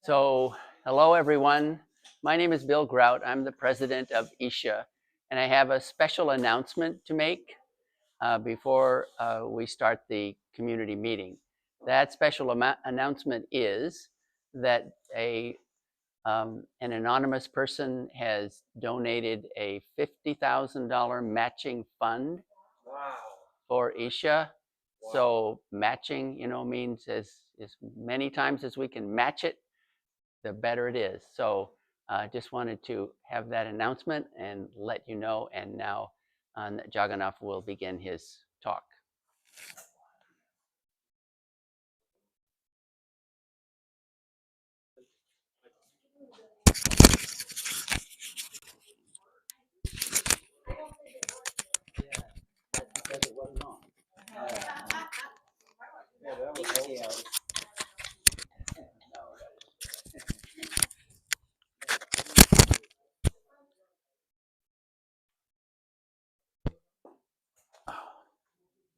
So, hello everyone. My name is Bill Grout. I'm the president of Isha, and I have a special announcement to make before we start the community meeting. That special announcement is that an anonymous person has donated a $50,000 matching fund for Isha. Wow. So matching, means as many times as we can match it, the better it is. So just wanted to have that announcement and let you know. And now Jagannath will begin his talk.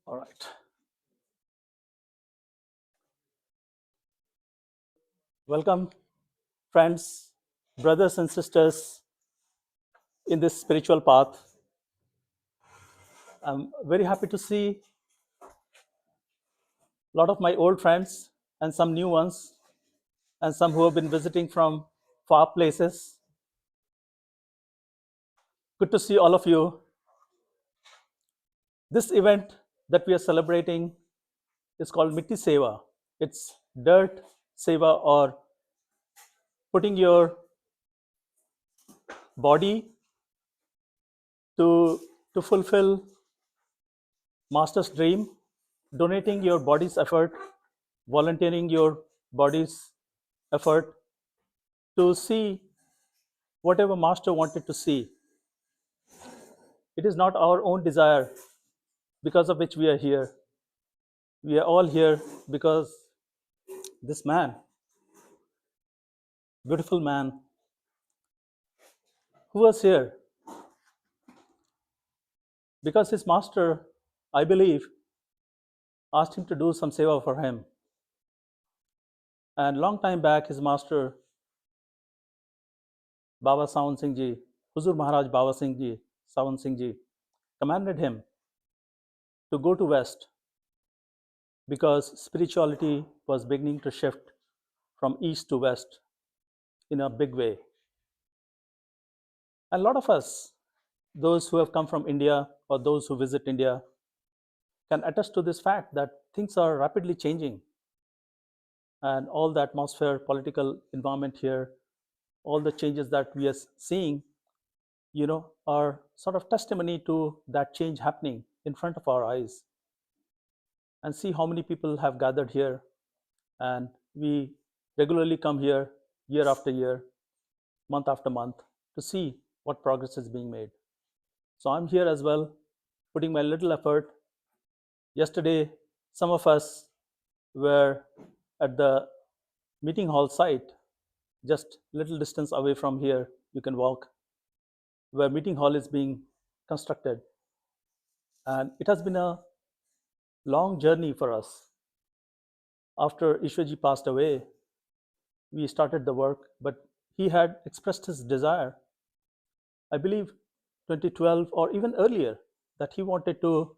All right. Welcome, friends, brothers and sisters in this spiritual path. I'm very happy to see a lot of my old friends and some new ones, and some who have been visiting from far places. Good to see all of you. This event that we are celebrating is called Mitti Seva. It's dirt seva, or putting your body to fulfill master's dream, donating your body's effort, volunteering your body's effort to see whatever master wanted to see. It is not our own desire because of which we are here. We are all here because this man, beautiful man, who was here because his master, I believe, asked him to do some seva for him. And long time back, his master, Baba Sawan Singh Ji, Huzur Maharaj Baba Singh Ji, Sawan Singh Ji, commanded him to go to West because spirituality was beginning to shift from East to West in a big way. And a lot of us, those who have come from India or those who visit India, can attest to this fact that things are rapidly changing. And all the atmosphere, political environment here, all the changes that we are seeing, are sort of testimony to that change happening in front of our eyes. And see how many people have gathered here. And we regularly come here year after year, month after month, to see what progress is being made. So I'm here as well, putting my little effort. Yesterday, some of us were at the meeting hall site, just little distance away from here, you can walk, where meeting hall is being constructed. And it has been a long journey for us. After Ishwarji passed away, we started the work, but he had expressed his desire, I believe 2012 or even earlier, that he wanted to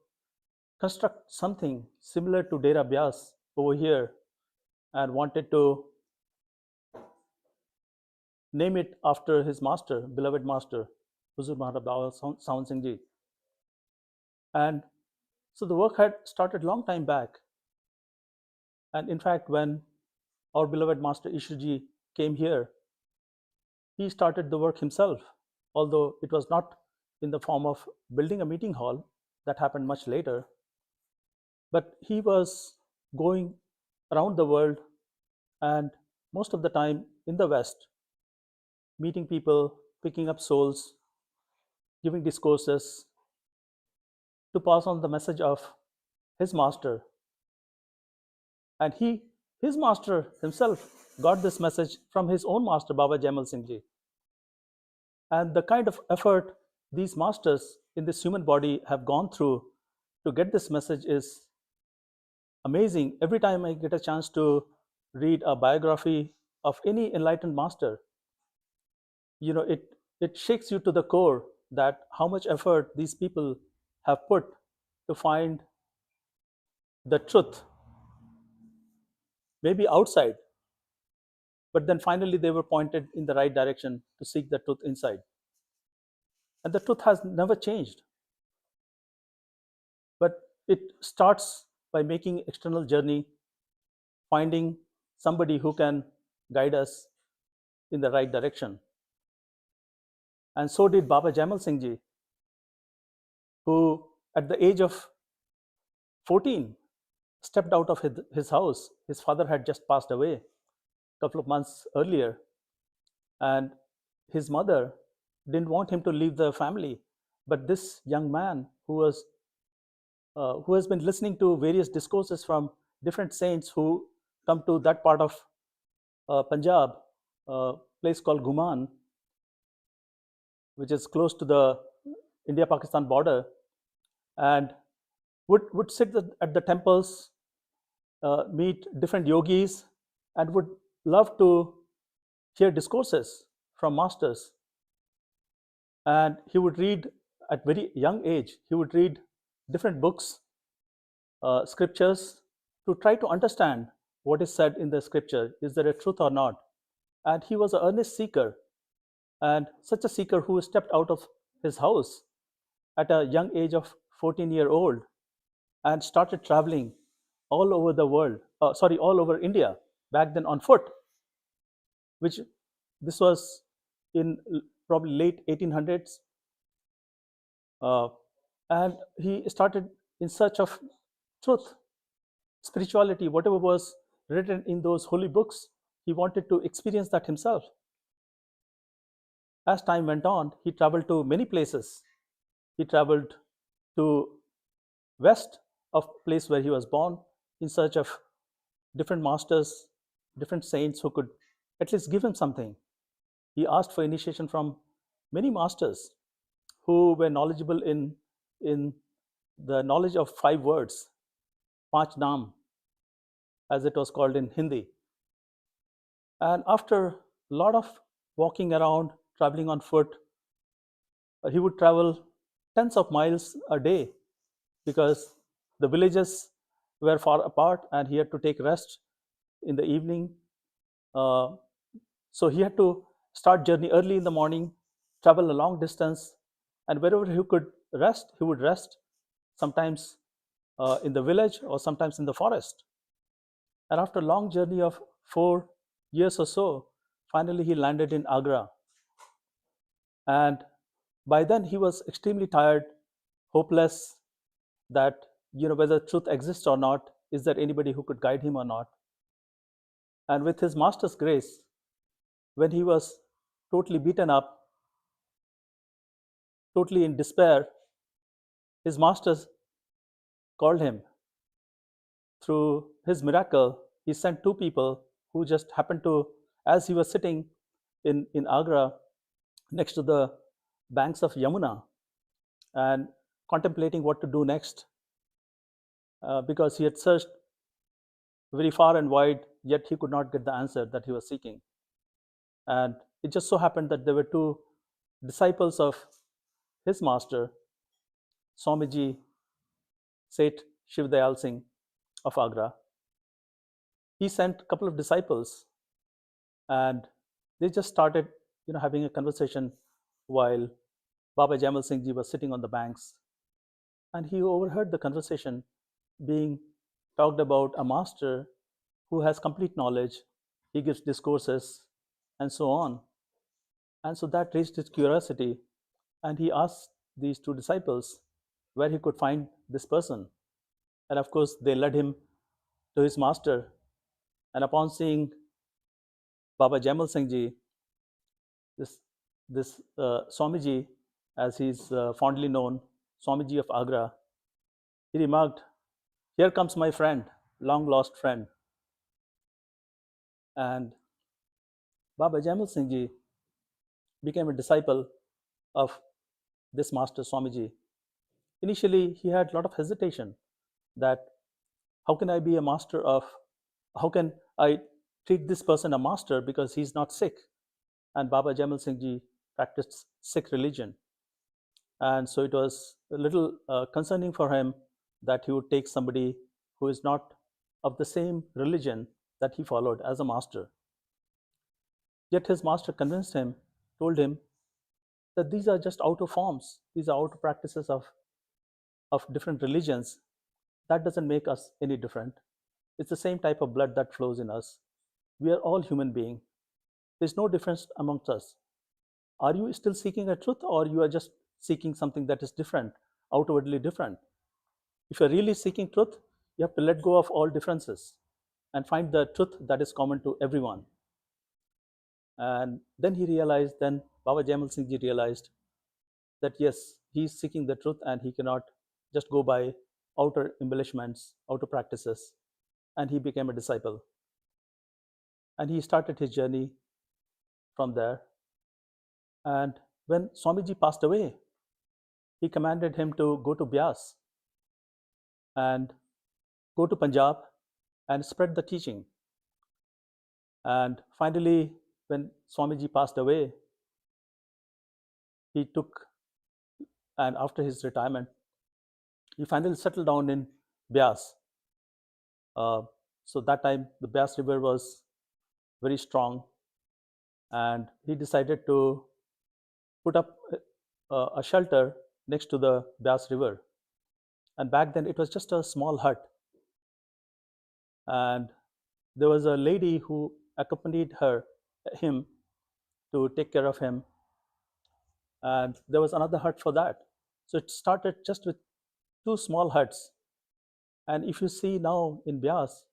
construct something similar to Dera Byas over here and wanted to name it after his master, beloved master, Huzur Maharaj Baba Sawan Singh Ji. And so the work had started long time back. And in fact, when our beloved master Ishwarji came here, he started the work himself, although it was not in the form of building a meeting hall. That happened much later. But he was going around the world, and most of the time in the West, meeting people, picking up souls, giving discourses to pass on the message of his master. And his master himself got this message from his own master, Baba Jaimal Singh Ji. And the kind of effort these masters in this human body have gone through to get this message is amazing. Every time I get a chance to read a biography of any enlightened master, it shakes you to the core that how much effort these people have put to find the truth, maybe outside, but then finally they were pointed in the right direction to seek the truth inside. And the truth has never changed, but it starts by making external journey, finding somebody who can guide us in the right direction. And so did Baba Jaimal Singh ji, who at the age of 14 stepped out of his house. His father had just passed away a couple of months earlier, and his mother didn't want him to leave the family. But this young man who has been listening to various discourses from different saints who come to that part of Punjab, a place called Guman, which is close to the India-Pakistan border, and would sit at the temples, meet different yogis, and would love to hear discourses from masters. And he would read at very young age. He would read different books, scriptures, to try to understand what is said in the scripture. Is there a truth or not? And he was an earnest seeker, and such a seeker who stepped out of his house at a young age of 14-year-old and started traveling all over the world, all over India, back then on foot, which this was in probably late 1800s. And he started in search of truth, spirituality, whatever was written in those holy books. He wanted to experience that himself. As time went on, he traveled to many places. He traveled to west of place where he was born in search of different masters, different saints who could at least give him something. He asked for initiation from many masters who were knowledgeable in the knowledge of 5 words, Panch Naam, as it was called in Hindi. And after a lot of walking around, traveling on foot, he would travel tens of miles a day because the villages were far apart and he had to take rest in the evening. So he had to start journey early in the morning, travel a long distance, and wherever he could rest, he would rest, sometimes in the village or sometimes in the forest. And after a long journey of 4 years or so, finally he landed in Agra. And by then he was extremely tired, hopeless, that whether truth exists or not, is there anybody who could guide him or not? And with his master's grace, when he was totally beaten up, totally in despair, his masters called him. Through his miracle, he sent 2 people who just happened to, as he was sitting in Agra next to the banks of Yamuna and contemplating what to do next, because he had searched very far and wide, yet he could not get the answer that he was seeking. And it just so happened that there were 2 disciples of his master, Swamiji Seth Shivdayal Singh of Agra. He sent a couple of disciples, and they just started having a conversation while Baba Jaimal Singh ji was sitting on the banks. And he overheard the conversation being talked about a master who has complete knowledge. He gives discourses and so on. And so that raised his curiosity, and he asked these 2 disciples where he could find this person. And of course, they led him to his master. And upon seeing Baba Jaimal Singh ji, this Swamiji, as he's fondly known, Swamiji of Agra, he remarked, "Here comes my friend, long lost friend." And Baba Jaimal Singh ji became a disciple of this master Swamiji. Initially, he had a lot of hesitation that how can I be a master of, how can I treat this person a master because he's not Sikh. And Baba Jaimal Singh Ji practiced Sikh religion. And so it was a little concerning for him that he would take somebody who is not of the same religion that he followed as a master. Yet his master convinced him, told him that these are just outer forms, these are outer practices of different religions. That doesn't make us any different. It's the same type of blood that flows in us. We are all human beings. There's no difference amongst us. Are you still seeking a truth, or you are just seeking something that is different, outwardly different? If you're really seeking truth, you have to let go of all differences and find the truth that is common to everyone. And then he realized, then Baba Jaimal Singh Ji realized that yes, he's seeking the truth and he cannot just go by outer embellishments, outer practices. And he became a disciple. And he started his journey from there. And when Swamiji passed away, he commanded him to go to Bias and go to Punjab and spread the teaching. And finally, when Swamiji passed away, he took, and after his retirement, he finally settled down in Bias. So that time, the Bias River was very strong, and he decided to put up a shelter next to the Bias River. And back then, it was just a small hut. And there was a lady who accompanied him to take care of him, and there was another hut for that. So it started just with two small huts. And if you see now in Bias,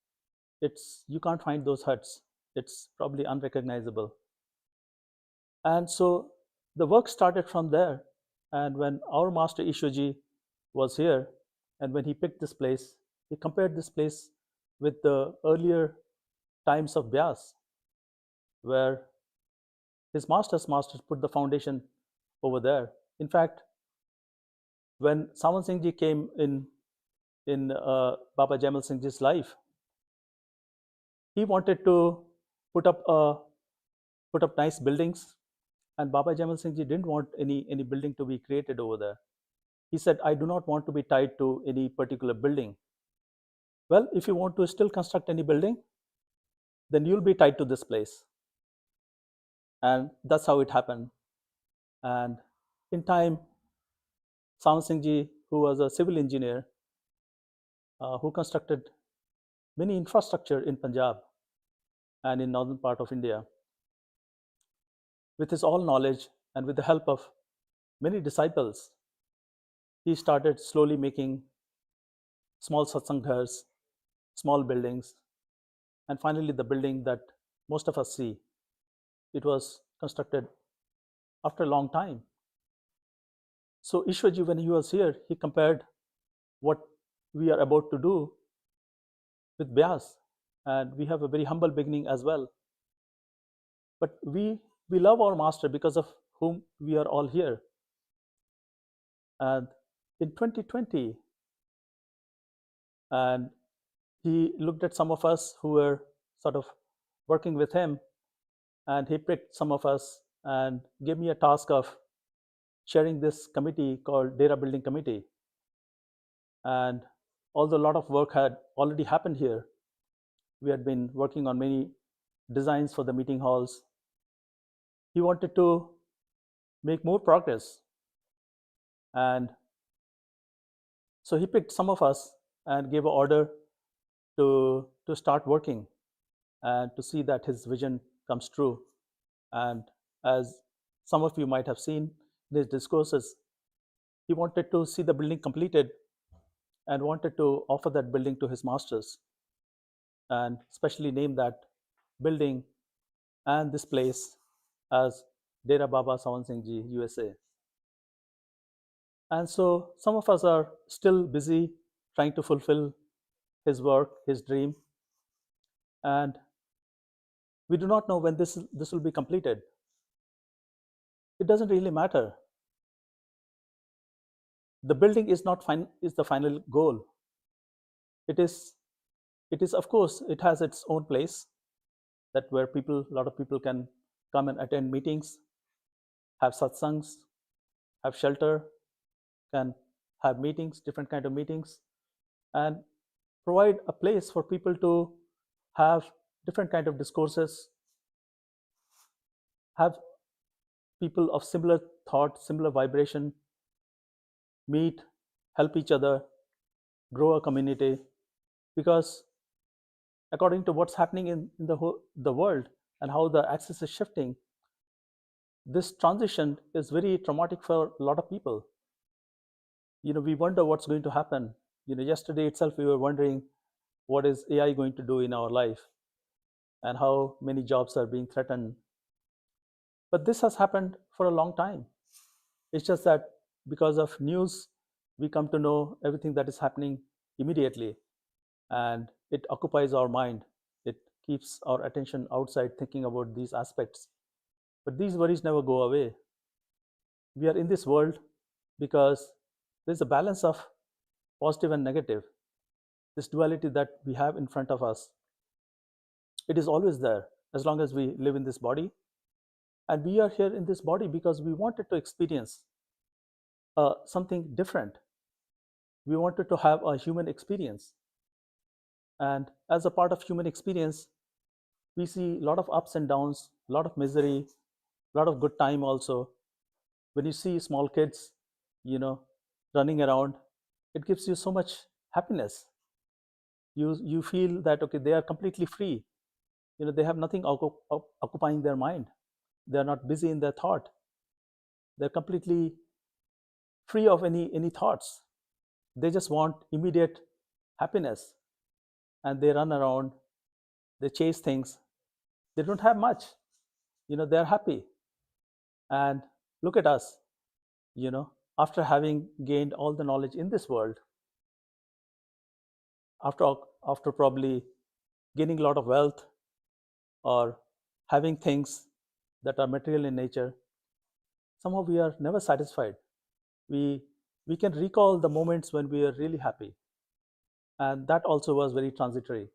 you can't find those huts. It's probably unrecognizable. And so the work started from there. And when our master Ishwaji was here, and when he picked this place, he compared this place with the earlier times of Bias, where his master's masters put the foundation over there. In fact, when Sawan Singh Ji came in Baba Jaimal Singh Ji's life, he wanted to put up nice buildings, and Baba Jaimal Singh Ji didn't want any building to be created over there. He said, I do not want to be tied to any particular building. Well, if you want to still construct any building, then you'll be tied to this place. And that's how it happened. And in time, Sawan Singh Ji, who was a civil engineer, who constructed many infrastructure in Punjab and in northern part of India, with his all knowledge and with the help of many disciples, he started slowly making small satsang ghars, small buildings, and finally the building that most of us see. It was constructed after a long time. So Ishwaji, when he was here, he compared what we are about to do with Bias, and we have a very humble beginning as well. But we love our master because of whom we are all here. And in 2020, and he looked at some of us who were sort of working with him, and he picked some of us and gave me a task of chairing this committee called Dera Building Committee. And although a lot of work had already happened here, we had been working on many designs for the meeting halls. He wanted to make more progress. And so he picked some of us and gave an order to start working and to see that his vision comes true. And as some of you might have seen in his discourses, he wanted to see the building completed and wanted to offer that building to his masters and specially name that building and this place as Dera Baba Sawan Singh Ji, USA. And so some of us are still busy trying to fulfill his work, his dream, and we do not know when this will be completed. It doesn't really matter. The building is not is the final goal. It is, of course, it has its own place, that where a lot of people can come and attend meetings, have satsangs, have shelter, can have meetings, different kind of meetings, and provide a place for people to have different kind of discourses, have people of similar thought, similar vibration, meet, help each other, grow a community. Because according to what's happening in the world and how the axis is shifting, this transition is very traumatic for a lot of people. We wonder what's going to happen. Yesterday itself we were wondering what is AI going to do in our life and how many jobs are being threatened. But this has happened for a long time. It's just that because of news, we come to know everything that is happening immediately, and it occupies our mind. It keeps our attention outside thinking about these aspects. But these worries never go away. We are in this world because there's a balance of positive and negative. This duality that we have in front of us, it is always there as long as we live in this body. And we are here in this body because we wanted to experience something different. We wanted to have a human experience. And as a part of human experience, we see a lot of ups and downs, a lot of misery, a lot of good time also. When you see small kids, running around, it gives you so much happiness. You feel that, okay, they are completely free. They have nothing occupying their mind. They are not busy in their thought. They're completely free of any thoughts. They just want immediate happiness, and they run around, they chase things. They don't have much. They're happy. And look at us, after having gained all the knowledge in this world, after probably gaining a lot of wealth or having things that are material in nature, somehow we are never satisfied. We can recall the moments when we are really happy, and that also was very transitory.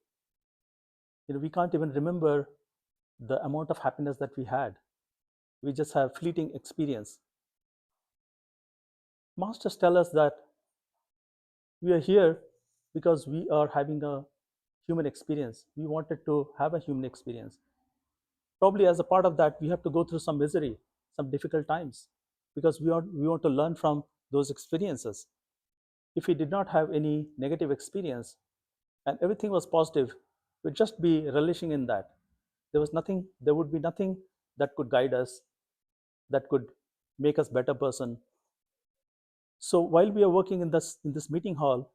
We can't even remember the amount of happiness that we had. We just have fleeting experience. Masters tell us that we are here because we are having a human experience. We wanted to have a human experience. Probably as a part of that, we have to go through some misery, some difficult times, because we want to learn from those experiences. If we did not have any negative experience and everything was positive, we'd just be relishing in that. There would be nothing that could guide us, that could make us better person. So while we are working in this meeting hall,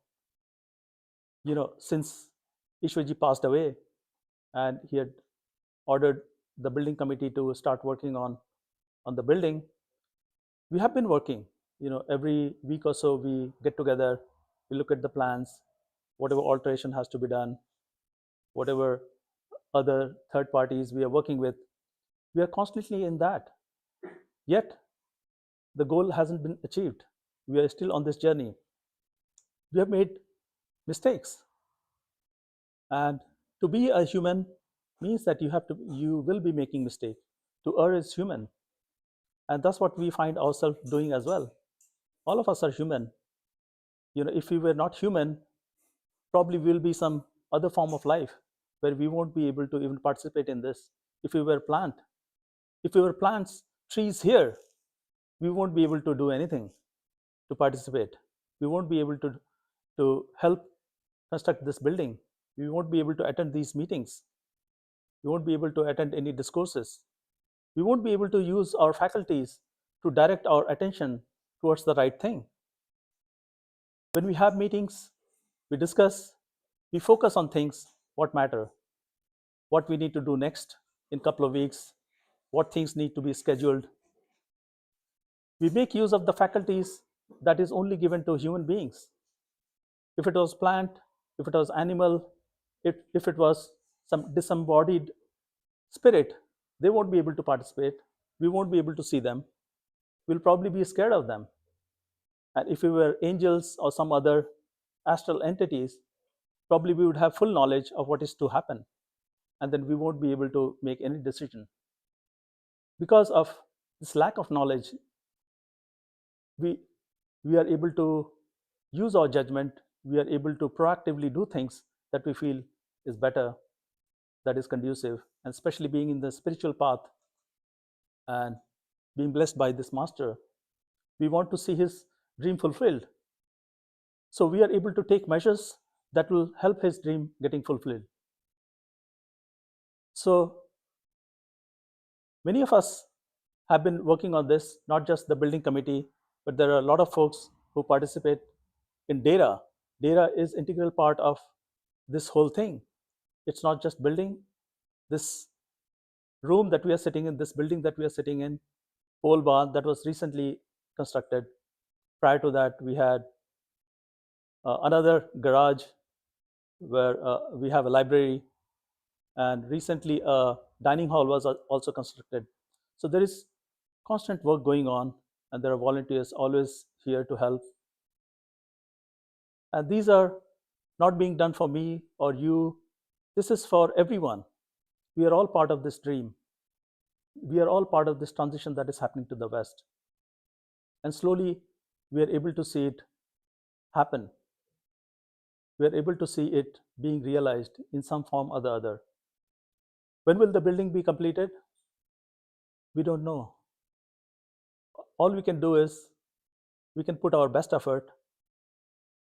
since Ishwarji passed away and he had ordered the building committee to start working on the building, we have been working. Every week or so we get together, we look at the plans, whatever alteration has to be done, whatever other third parties we are working with, we are constantly in that. Yet the goal hasn't been achieved. We are still on this journey. We have made mistakes, and to be a human means that you will be making mistakes. To err is human, and that's what we find ourselves doing as well. All of us are human. If we were not human, probably will be some other form of life where we won't be able to even participate in this. If we were plants, trees here, we won't be able to do anything to participate. We won't be able to help construct this building. We won't be able to attend these meetings. We won't be able to attend any discourses. We won't be able to use our faculties to direct our attention towards the right thing. When we have meetings, we discuss, we focus on things what matter, what we need to do next in a couple of weeks, what things need to be scheduled. We make use of the faculties that is only given to human beings. If it was plant, if it was animal, if it was some disembodied spirit, they won't be able to participate. We won't be able to see them. We'll probably be scared of them. And if we were angels or some other astral entities, probably we would have full knowledge of what is to happen. and then we won't be able to make any decision. Because of this lack of knowledge, we, we are able to use our judgment, we are able to proactively do things that we feel is better, that is conducive, and especially being in the spiritual path and being blessed by this master, we want to see his dream fulfilled. So we are able to take measures that will help his dream getting fulfilled. So many of us have been working on this, not just the building committee, but there are a lot of folks who participate in data. Data is integral part of this whole thing. It's not just building. This room that we are sitting in, this building that we are sitting in, pole barn that was recently constructed. Prior to that, we had another garage where we have a library, and recently a dining hall was also constructed. So there is constant work going on, and there are volunteers always here to help. And these are not being done for me or you. This is for everyone. We are all part of this dream. We are all part of this transition that is happening to the West. And slowly, we are able to see it happen. We are able to see it being realized in some form or the other. When will the building be completed? We don't know. All we can do is we can put our best effort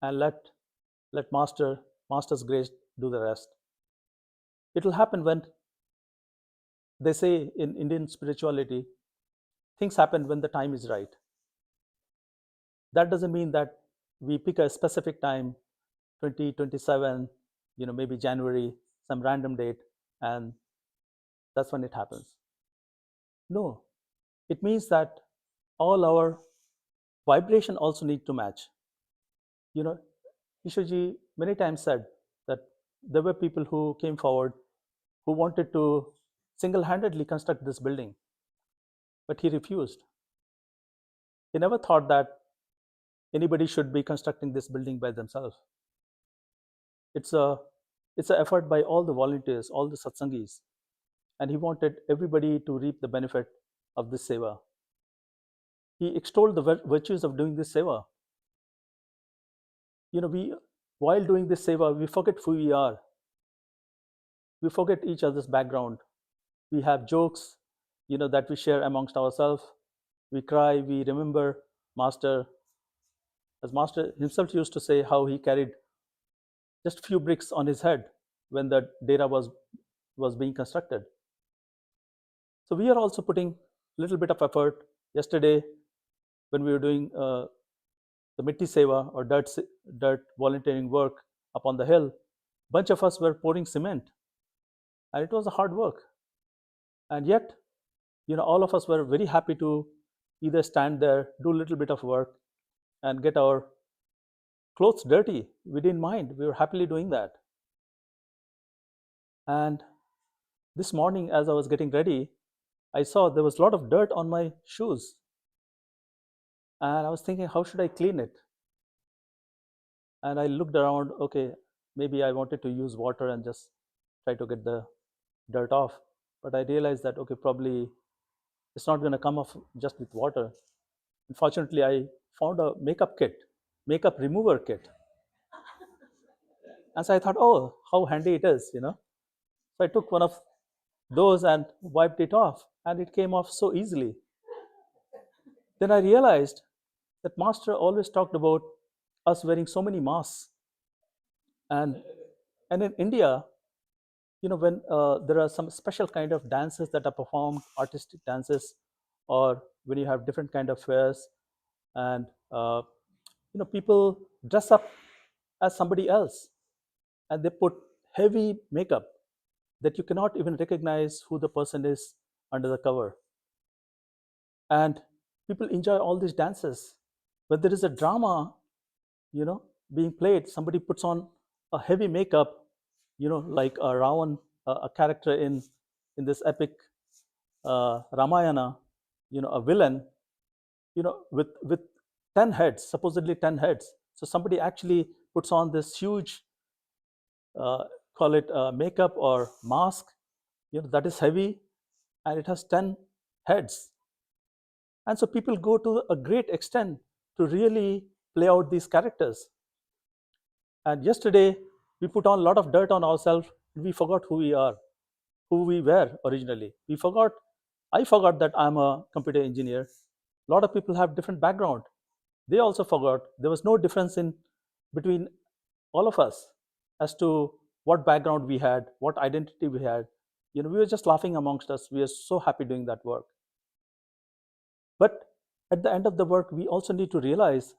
and let Master's grace do the rest. It will happen when they say in Indian spirituality, things happen when the time is right. That doesn't mean that we pick a specific time, 2027, maybe January, some random date, and that's when it happens. No, it means that all our vibration also need to match. Ishaji many times said that there were people who came forward who wanted to single-handedly construct this building, but he refused. He never thought that anybody should be constructing this building by themselves. It's an effort by all the volunteers, all the satsangis, and he wanted everybody to reap the benefit of this seva. He extolled the virtues of doing this seva. While doing this seva, we forget who we are. We forget each other's background. We have jokes, that we share amongst ourselves. We cry, we remember Master. As Master himself used to say, how he carried just a few bricks on his head when the data was being constructed. So we are also putting a little bit of effort. Yesterday, when we were doing the Mitti Seva or dirt volunteering work up on the hill, a bunch of us were pouring cement, and it was a hard work. And yet, all of us were very happy to either stand there, do a little bit of work, and get our clothes dirty. We didn't mind. We were happily doing that. And this morning, as I was getting ready, I saw there was a lot of dirt on my shoes. And I was thinking, how should I clean it? And I looked around, okay, maybe I wanted to use water and just try to get the dirt off. But I realized that, okay, probably it's not going to come off just with water. Unfortunately, I found a makeup remover kit. And so I thought, oh, how handy it is, So I took one of those and wiped it off, and it came off so easily. Then I realized that Master always talked about us wearing so many masks. And in India, when there are some special kind of dances that are performed, artistic dances, or when you have different kind of fairs, and people dress up as somebody else, and they put heavy makeup that you cannot even recognize who the person is under the cover. And people enjoy all these dances. When there is a drama, being played, somebody puts on a heavy makeup, like a Ravan, a character in this epic Ramayana, a villain, with 10 heads, supposedly 10 heads. So somebody actually puts on this huge, call it makeup or mask, that is heavy, and it has 10 heads. And so people go to a great extent to really play out these characters. And yesterday, we put on a lot of dirt on ourselves. We forgot who we are, who we were originally. I forgot that I'm a computer engineer. A lot of people have different background. They also forgot there was no difference in between all of us as to what background we had, what identity we had. We were just laughing amongst us. We are so happy doing that work. But at the end of the work, we also need to realize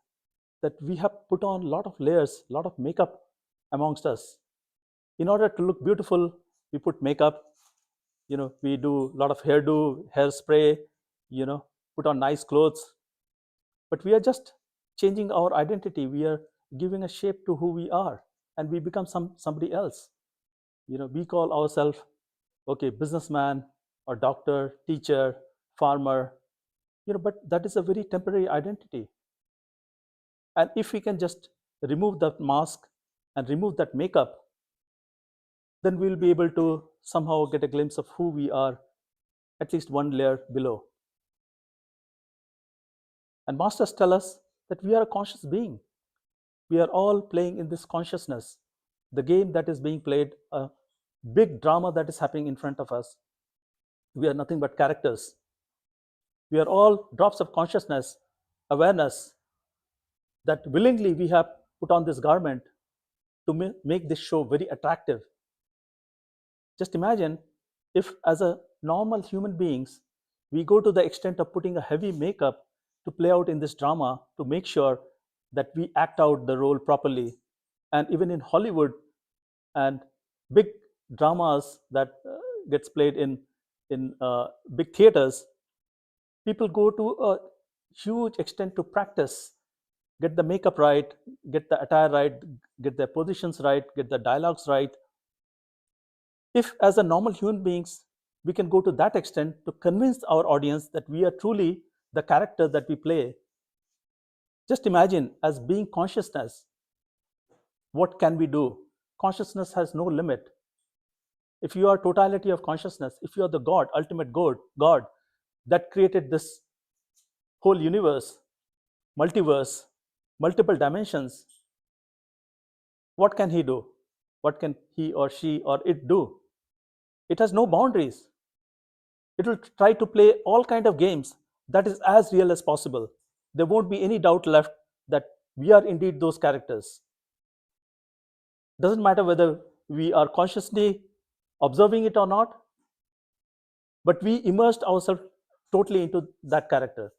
that we have put on a lot of layers, a lot of makeup amongst us. In order to look beautiful, we put makeup. We do a lot of hairdo, hairspray, put on nice clothes. But we are just changing our identity. We are giving a shape to who we are, and we become somebody else. We call ourselves, okay, businessman or doctor, teacher, farmer. But that is a very temporary identity. And if we can just remove that mask and remove that makeup, then we'll be able to somehow get a glimpse of who we are, at least one layer below. And masters tell us that we are a conscious being. We are all playing in this consciousness, the game that is being played, a big drama that is happening in front of us. We are nothing but characters. We are all drops of consciousness, awareness, that willingly we have put on this garment to make this show very attractive. Just imagine if, as a normal human beings, we go to the extent of putting a heavy makeup to play out in this drama to make sure that we act out the role properly. And even in Hollywood and big dramas that gets played in big theaters, people go to a huge extent to practice, get the makeup right, get the attire right, get their positions right, get the dialogues right. If, as a normal human beings, we can go to that extent to convince our audience that we are truly the character that we play, just imagine, as being consciousness, what can we do? Consciousness has no limit. If you are totality of consciousness, if you are the God, ultimate God that created this whole universe, multiverse, multiple dimensions, what can he do? What can he or she or it do? It has no boundaries. It will try to play all kind of games that is as real as possible. There won't be any doubt left that we are indeed those characters. Doesn't matter whether we are consciously observing it or not, but we immersed ourselves totally into that character.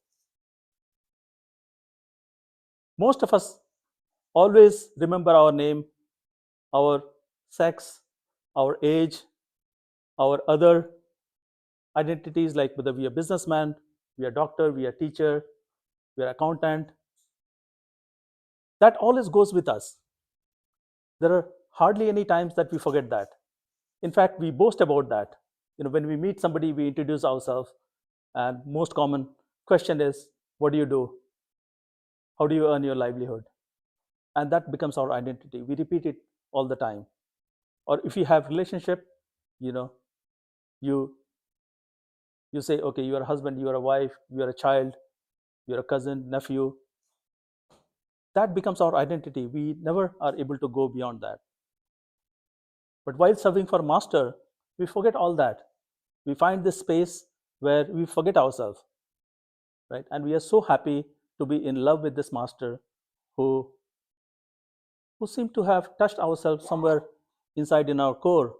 Most of us always remember our name, our sex, our age, our other identities, like whether we are businessman, we are doctor, we are teacher, we are accountant. That always goes with us. There are hardly any times that we forget that. In fact, we boast about that. When we meet somebody, we introduce ourselves, and most common question is, what do you do? How do you earn your livelihood? And that becomes our identity. We repeat it all the time. Or if you have relationship, you know, you you say, okay, you are a husband, you are a wife, you are a child, you're a cousin, nephew. That becomes our identity. We never are able to go beyond that. But while serving for master, we forget all that. We find this space where we forget ourselves, right? And we are so happy to be in love with this master who seem to have touched ourselves somewhere inside in our core,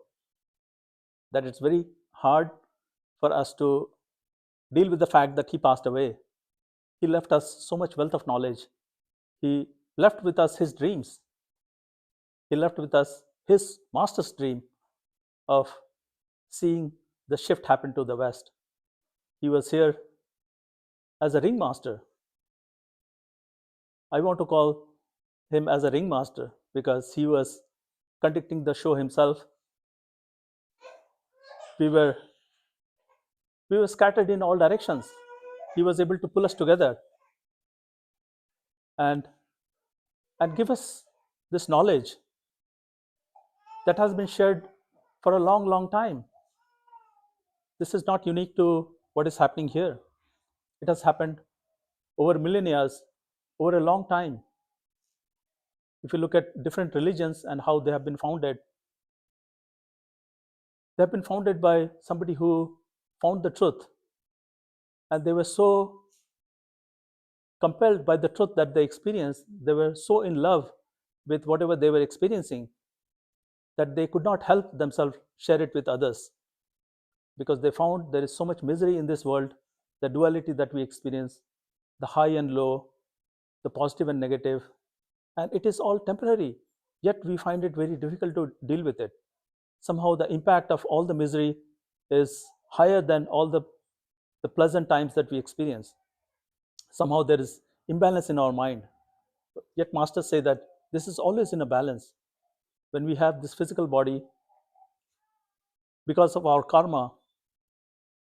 that it's very hard for us to deal with the fact that he passed away. He left us so much wealth of knowledge. He left with us his dreams. He left with us his master's dream of seeing the shift happen to the West. He was here as a ringmaster. I want to call him as a ringmaster because he was conducting the show himself. We were scattered in all directions. He was able to pull us together and give us this knowledge that has been shared for a long, long time. This is not unique to what is happening here. It has happened over millennia, over a long time. If you look at different religions and how they have been founded by somebody who found the truth, and they were so compelled by the truth that they experienced. They were so in love with whatever they were experiencing that they could not help themselves share it with others, because they found there is so much misery in this world, the duality that we experience, the high and low, the positive and negative, and it is all temporary. Yet we find it very difficult to deal with it. Somehow the impact of all the misery is higher than all the pleasant times that we experience. Somehow there is imbalance in our mind. Yet masters say that this is always in a balance. When we have this physical body, because of our karma,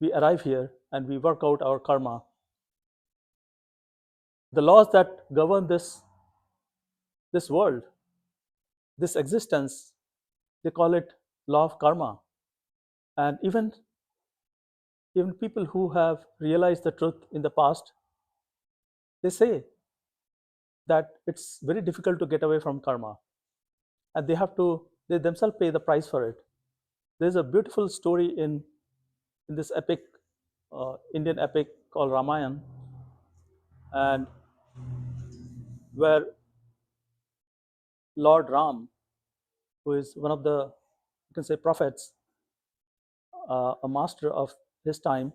we arrive here and we work out our karma. The laws that govern this world, this existence, they call it law of karma. And even people who have realized the truth in the past, they say that it's very difficult to get away from karma, and they themselves pay the price for it. There's a beautiful story in this epic, Indian epic called Ramayana, and where Lord Ram, who is one of the, you can say, prophets, a master of his time.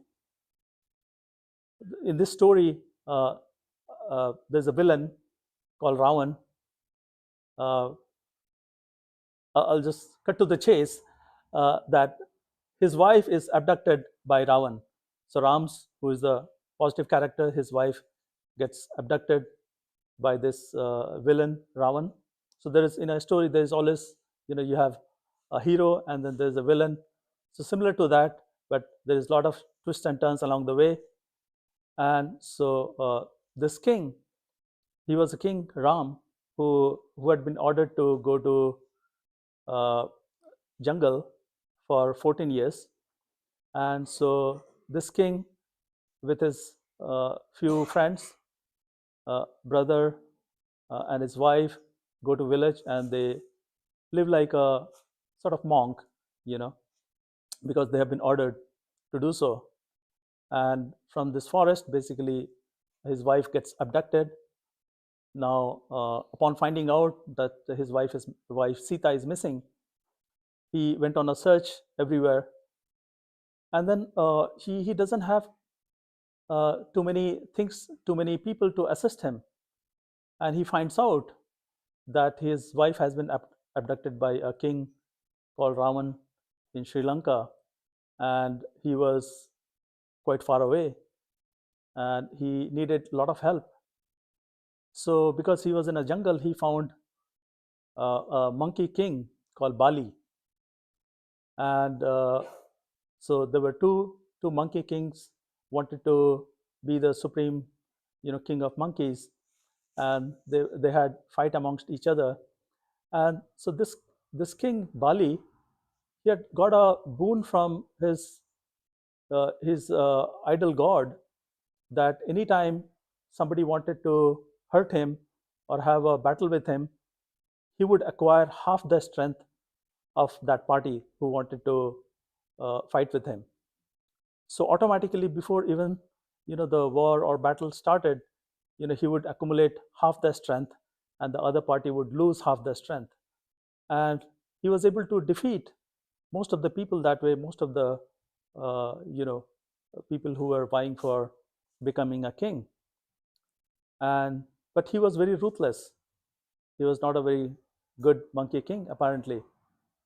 In this story, there's a villain called Ravan. Uh, I'll just cut to the chase, that his wife is abducted by Ravan. So Ram's, who is the positive character, his wife gets abducted by this villain Ravan. So there is, in a story, there is always, you have a hero and then there's a villain. So similar to that, but there is a lot of twists and turns along the way. And so this king, he was a king Ram, who had been ordered to go to jungle for 14 years. And so this king, with his few friends, brother and his wife, go to village and they live like a sort of monk, you know, because they have been ordered to do so. And from this forest, basically, his wife gets abducted. Now, upon finding out that his wife Sita is missing, he went on a search everywhere, and then he doesn't have too many things, too many people to assist him, and he finds out that his wife has been abducted by a king called Ravan in Sri Lanka, and he was quite far away, and he needed a lot of help. So, because he was in a jungle, he found a monkey king called Bali, and so there were two monkey kings wanted to be the supreme, king of monkeys, and they had fight amongst each other. And so this king Bali, he had got a boon from his idol god, that anytime somebody wanted to hurt him or have a battle with him, he would acquire half the strength of that party who wanted to fight with him. So automatically, before even the war or battle started, he would accumulate half the strength, and the other party would lose half the strength, and he was able to defeat most of the people that way. Most of the people who were vying for becoming a king, and but he was very ruthless. He was not a very good monkey king, apparently.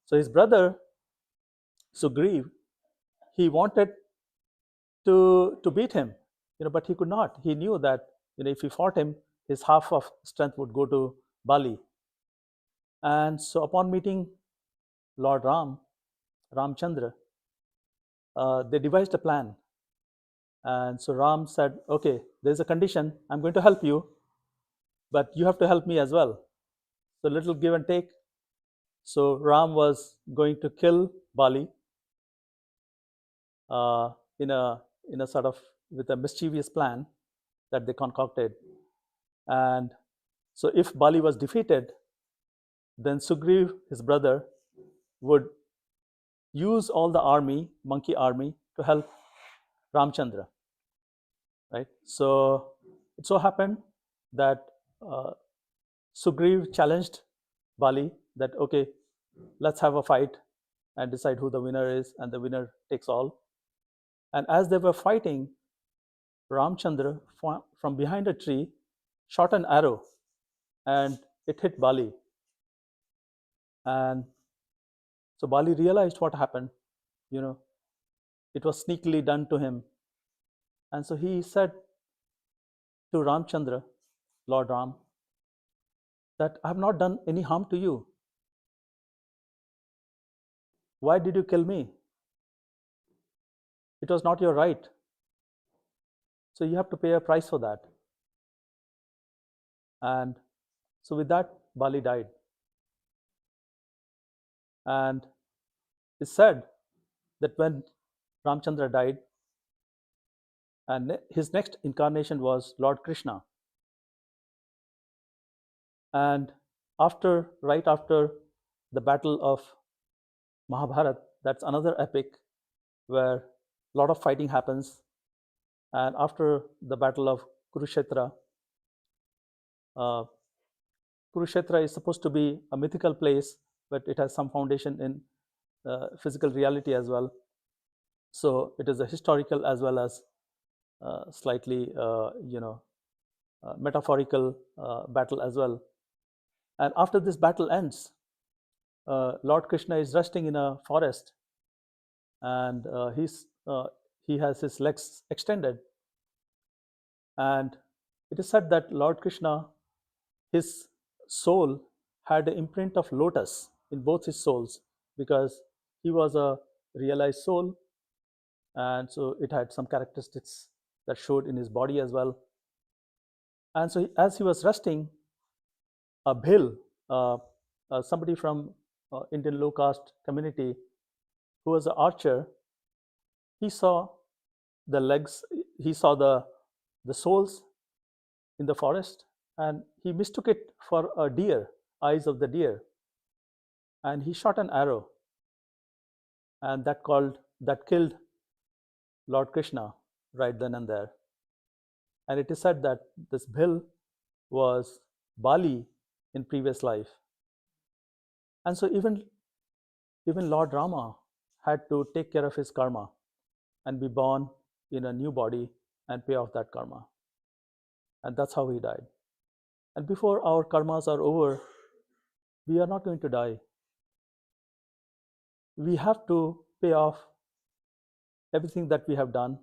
So his brother Sugriv, he wanted to beat him, but he could not. He knew that if he fought him, his half of strength would go to Bali. And so upon meeting Lord Ramchandra, they devised a plan. And so Ram said, okay, there's a condition. I'm going to help you, but you have to help me as well. So little give and take. So Ram was going to kill Bali, uh, in a sort of with a mischievous plan that they concocted. And so if Bali was defeated, then Sugriv, his brother, would use all the army, monkey army, to help Ramchandra, right? So it so happened that uh, Sugriv challenged Bali that, okay, let's have a fight and decide who the winner is, and the winner takes all. And as they were fighting, Ramchandra from behind a tree shot an arrow, and it hit Bali. And so Bali realized what happened. You know, it was sneakily done to him. And so he said to Ramchandra, Lord Ram, that I have not done any harm to you. Why did you kill me? It was not your right. So you have to pay a price for that. And so with that, Bali died. And it's said that when Ramchandra died, and his next incarnation was Lord Krishna. And right after the battle of Mahabharat, that's another epic where a lot of fighting happens. And after the battle of Kurukshetra, uh, Kurukshetra is supposed to be a mythical place, but it has some foundation in physical reality as well. So it is a historical as well as slightly, metaphorical battle as well. And after this battle ends, Lord Krishna is resting in a forest, and he has his legs extended. And it is said that Lord Krishna, his soul had an imprint of lotus in both his souls, because he was a realized soul, and so it had some characteristics that showed in his body as well. And so as he was resting, a bhil, somebody from Indian low caste community who was an archer, he saw the legs, he saw the souls in the forest, and he mistook it for a deer, eyes of the deer, and he shot an arrow, and that killed Lord Krishna right then and there. And it is said that this bhil was Bali in previous life. And so even Lord Rama had to take care of his karma and be born in a new body and pay off that karma. And that's how he died. And before our karmas are over, we are not going to die. We have to pay off everything that we have done,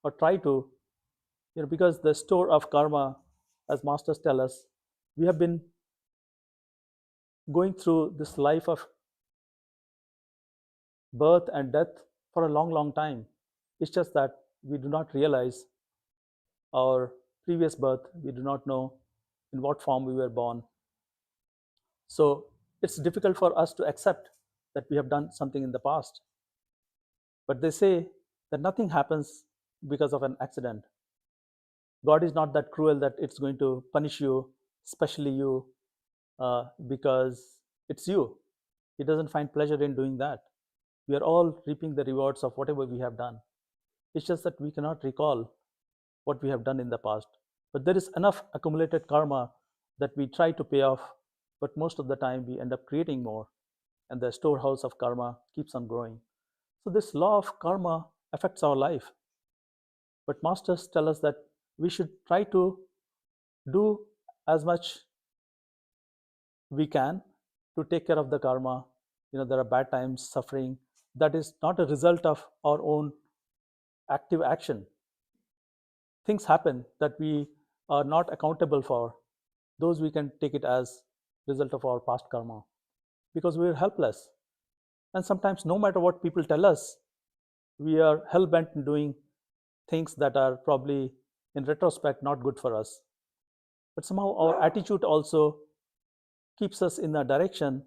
or try to, because the store of karma, as masters tell us, we have been going through this life of birth and death for a long, long time. It's just that we do not realize our previous birth. We do not know in what form we were born. So it's difficult for us to accept that we have done something in the past. But they say that nothing happens because of an accident. God is not that cruel that it's going to punish you, especially you, because it's you. He doesn't find pleasure in doing that. We are all reaping the rewards of whatever we have done. It's just that we cannot recall what we have done in the past. But there is enough accumulated karma that we try to pay off, but most of the time we end up creating more, and the storehouse of karma keeps on growing. So this law of karma affects our life. But masters tell us that we should try to do as much we can to take care of the karma. There are bad times, suffering. That is not a result of our own active action. Things happen that we are not accountable for. Those we can take it as result of our past karma, because we are helpless. And sometimes, no matter what people tell us, we are hell-bent in doing things that are probably, in retrospect, not good for us. But somehow our attitude also keeps us in a direction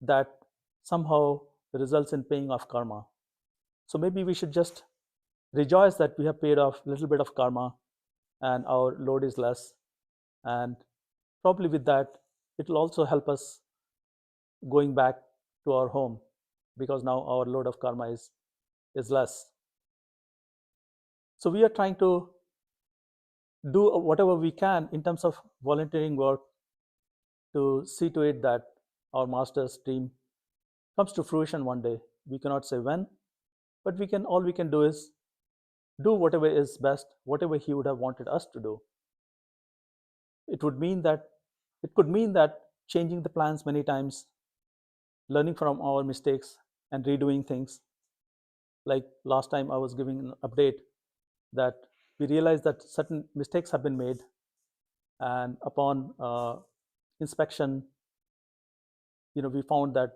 that somehow results in paying off karma. So maybe we should just rejoice that we have paid off a little bit of karma and our load is less. And probably with that, it will also help us going back to our home, because now our load of karma is less. So we are trying to do whatever we can in terms of volunteering work to see to it that our master's dream comes to fruition one day. We cannot say when, but all we can do is do whatever is best, whatever he would have wanted us to do. It would mean that it could mean that changing the plans many times, learning from our mistakes and redoing things. Like last time I was giving an update that we realized that certain mistakes have been made, and upon inspection, we found that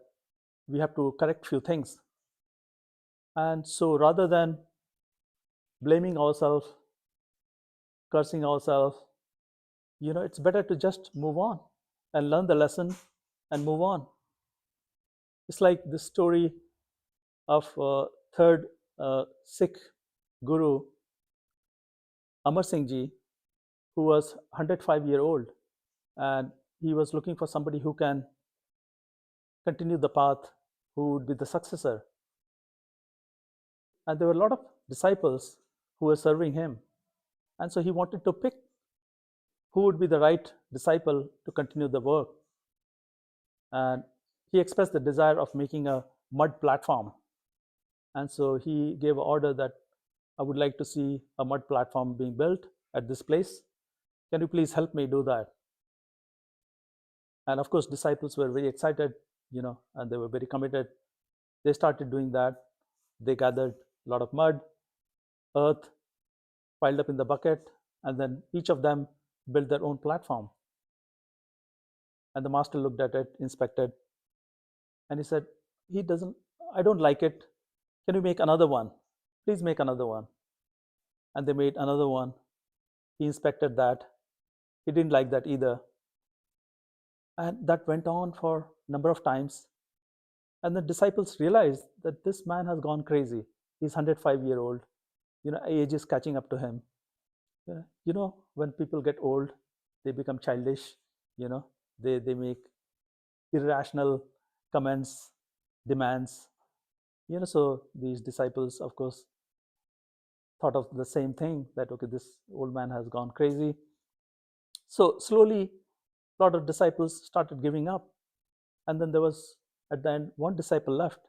we have to correct few things. And so rather than blaming ourselves, cursing ourselves, it's better to just move on and learn the lesson and move on. It's like this story of third Sikh guru, Amar Singh ji, who was 105-year-old, and he was looking for somebody who can continue the path, who would be the successor. And there were a lot of disciples who were serving him. And so he wanted to pick who would be the right disciple to continue the work. And he expressed the desire of making a mud platform. And so he gave an order that I would like to see a mud platform being built at this place. Can you please help me do that? And of course, disciples were very excited, and they were very committed. They started doing that. They gathered a lot of mud, earth, piled up in the bucket, and then each of them built their own platform. And the master looked at it, inspected, and he said, I don't like it. Can you make another one? Please make another one. And they made another one. He inspected that. He didn't like that either. And that went on for a number of times. And the disciples realized that this man has gone crazy. He's 105-year-old. Age is catching up to him. When people get old, they become childish. They make irrational comments, demands. So these disciples, of course, thought of the same thing, that okay, this old man has gone crazy. So slowly, a lot of disciples started giving up. And then there was, at the end, one disciple left.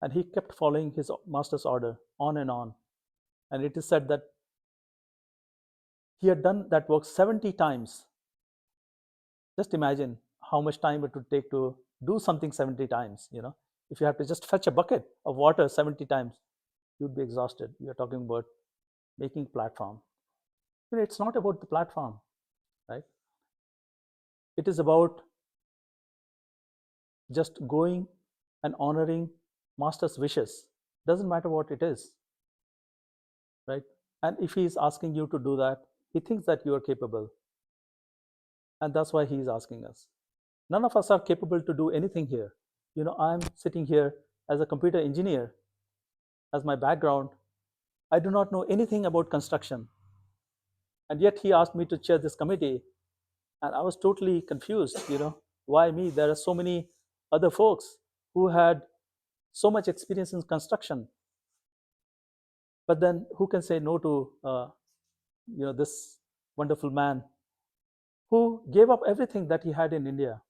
And he kept following his master's order on and on. And it is said that he had done that work 70 times. Just imagine how much time it would take to do something 70 times. If you have to just fetch a bucket of water 70 times, you'd be exhausted. We are talking about making platform. It's not about the platform, right? It is about just going and honoring master's wishes. Doesn't matter what it is, right? And if he is asking you to do that, he thinks that you are capable. And that's why he is asking us. None of us are capable to do anything here. I'm sitting here as a computer engineer. As my background, I do not know anything about construction. And yet he asked me to chair this committee. And I was totally confused, why me? There are so many other folks who had so much experience in construction. But then who can say no to this wonderful man who gave up everything that he had in India?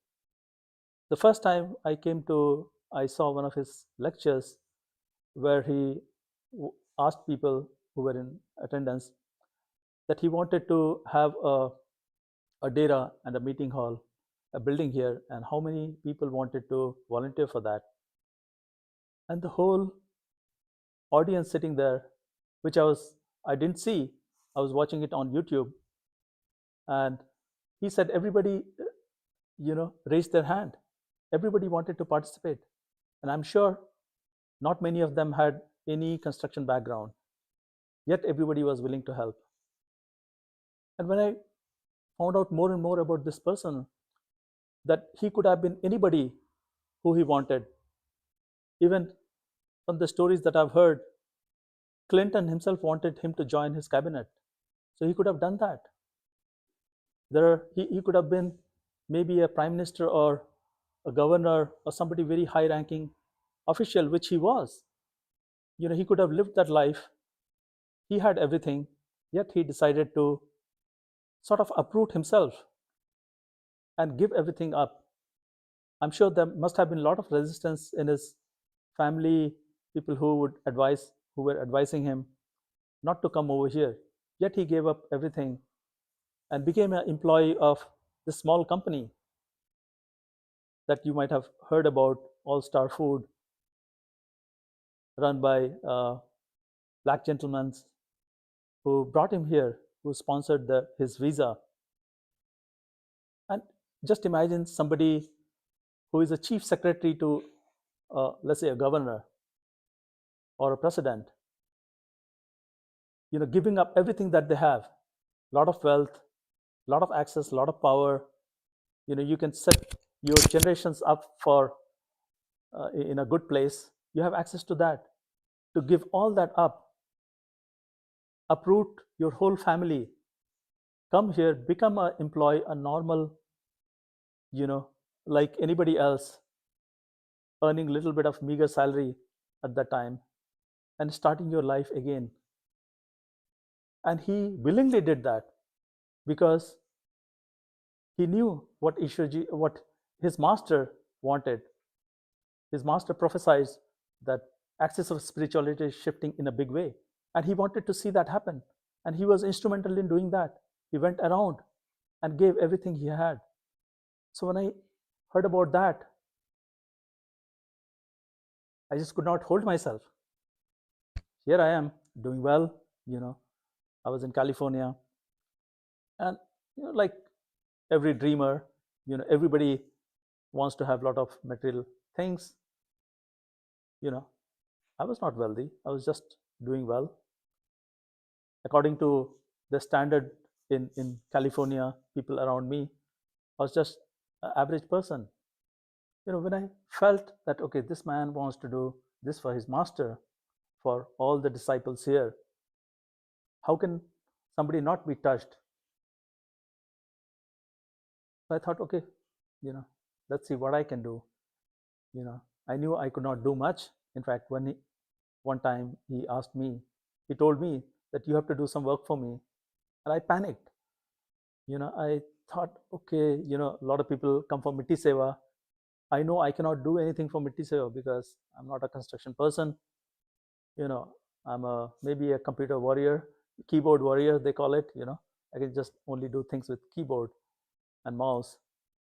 The first time I saw one of his lectures where he asked people who were in attendance that he wanted to have a dera and a meeting hall, a building here, and how many people wanted to volunteer for that. And the whole audience sitting there, which I didn't see, I was watching it on YouTube, and he said everybody, raised their hand. Everybody wanted to participate. And I'm sure not many of them had any construction background, yet everybody was willing to help. And when I found out more and more about this person, that he could have been anybody who he wanted. Even from the stories that I've heard, Clinton himself wanted him to join his cabinet. So he could have done that. He could have been maybe a prime minister or a governor or somebody very high ranking official, which he was. He could have lived that life. He had everything, yet he decided to sort of uproot himself and give everything up. I'm sure there must have been a lot of resistance in his family, people who were advising him not to come over here. Yet he gave up everything and became an employee of this small company that you might have heard about, All Star Food, run by black gentlemen who brought him here, who sponsored his visa. And just imagine somebody who is a chief secretary to, let's say, a governor or a president, giving up everything that they have, a lot of wealth, a lot of access, a lot of power. You can set your generations up for in a good place. You have access to that. To give all that up, uproot your whole family, come here, become an employee, a normal, like anybody else, earning a little bit of meager salary at that time, and starting your life again. And he willingly did that because he knew what his master wanted. His master prophesied that axis of spirituality is shifting in a big way, and he wanted to see that happen. And he was instrumental in doing that. He went around and gave everything he had. So when I heard about that, I just could not hold myself. Here I am doing well. I was in California, and like every dreamer, everybody wants to have a lot of material things. I was not wealthy. I was just doing well according to the standard in California. People around me, I was just an average person. When I felt that, okay, this man wants to do this for his master, for all the disciples here, how can somebody not be touched? So I thought, okay, let's see what I can do. I knew I could not do much. In fact, one time he told me that you have to do some work for me, and I panicked. I thought, okay, a lot of people come for Mitti Seva. I know I cannot do anything for Mitti Seva because I'm not a construction person. I'm maybe a computer warrior, keyboard warrior, they call it. I can just only do things with keyboard and mouse.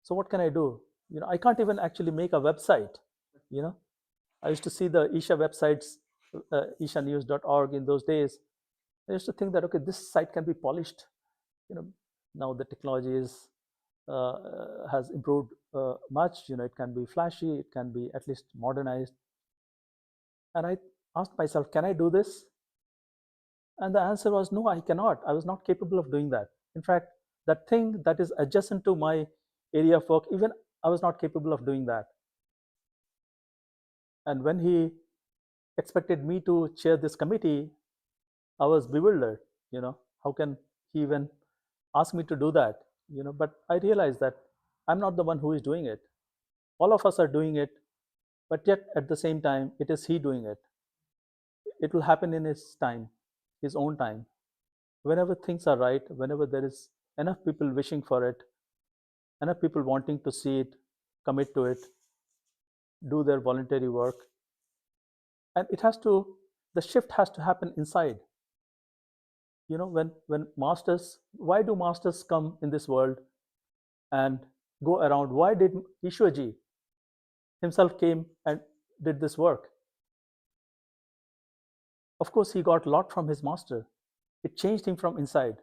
So what can I do? I can't even actually make a website. I used to see the Isha websites, ishanews.org in those days. I used to think that, okay, this site can be polished. Now the technology has improved much. It can be flashy, it can be at least modernized. And I asked myself, can I do this? And the answer was, no, I cannot. I was not capable of doing that. In fact, that thing that is adjacent to my area of work, even I was not capable of doing that. And when he expected me to chair this committee, I was bewildered. How can he even ask me to do that? But I realized that I'm not the one who is doing it. All of us are doing it, but yet at the same time, it is he doing it. It will happen in his time, his own time. Whenever things are right, whenever there is enough people wishing for it, enough people wanting to see it, commit to it, do their voluntary work, and the shift has to happen inside. When masters, why do masters come in this world and go around? Why did Ishwarji himself came and did this work? Of course, he got a lot from his master. It changed him from inside.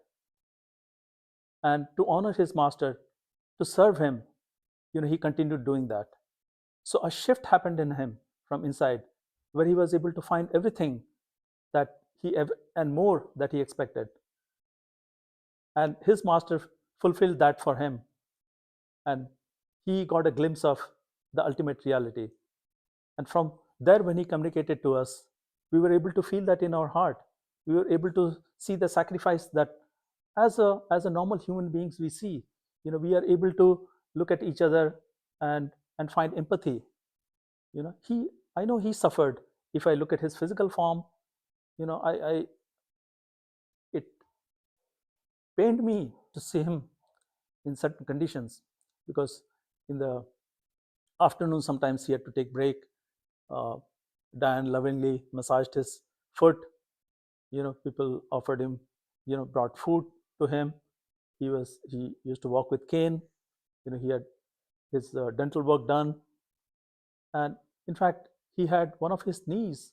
And to honor his master, to serve him, he continued doing that. So a shift happened in him from inside, where he was able to find everything that and more that he expected. And his master fulfilled that for him. And he got a glimpse of the ultimate reality. And from there, when he communicated to us, we were able to feel that in our heart. We were able to see the sacrifice that as a normal human beings we see. We are able to look at each other and find empathy. He I know he suffered. If I look at his physical form, I it pained me to see him in certain conditions, because in the afternoon sometimes he had to take break. uh, Dan lovingly massaged his foot. People offered him, brought food to him. He used to walk with cane. He had his dental work done. And in fact, he had one of his knees,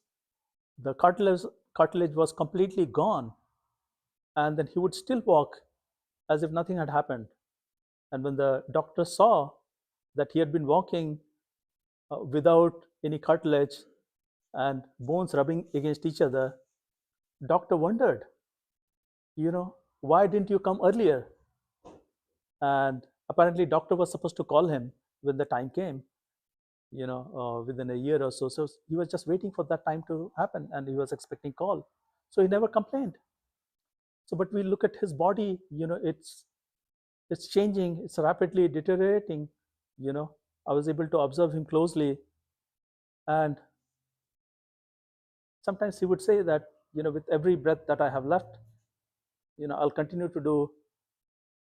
the cartilage was completely gone, and then he would still walk as if nothing had happened. And when the doctor saw that he had been walking without any cartilage and bones rubbing against each other, doctor wondered, why didn't you come earlier? And apparently doctor was supposed to call him when the time came, within a year or so. So he was just waiting for that time to happen, and he was expecting call. So he never complained. So, but we look at his body, it's changing, it's rapidly deteriorating. I was able to observe him closely, and sometimes he would say that, with every breath that I have left, I'll continue to do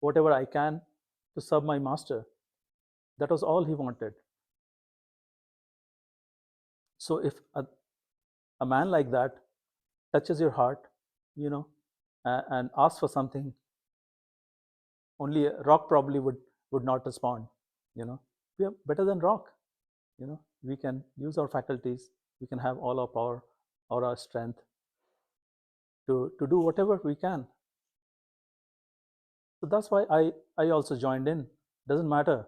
whatever I can to serve my master. That was all he wanted. So if a man like that touches your heart, and asks for something, only a rock probably would not respond. We are better than rock. We can use our faculties, we can have all our power or our strength to do whatever we can. So that's why I also joined in. Doesn't matter,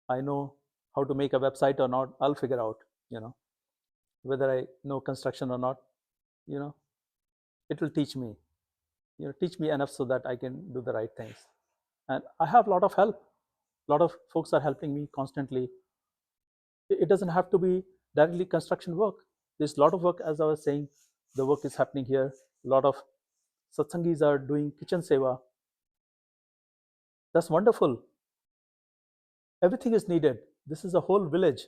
I know how to make a website or not, I'll figure out. Whether I know construction or not, you know it will teach me enough so that I can do the right things. And I have a lot of help. A lot of folks are helping me constantly. It doesn't have to be directly construction work. There's a lot of work, as I was saying, the work is happening here. A lot of satsangis are doing kitchen seva. That's wonderful. Everything is needed. This is a whole village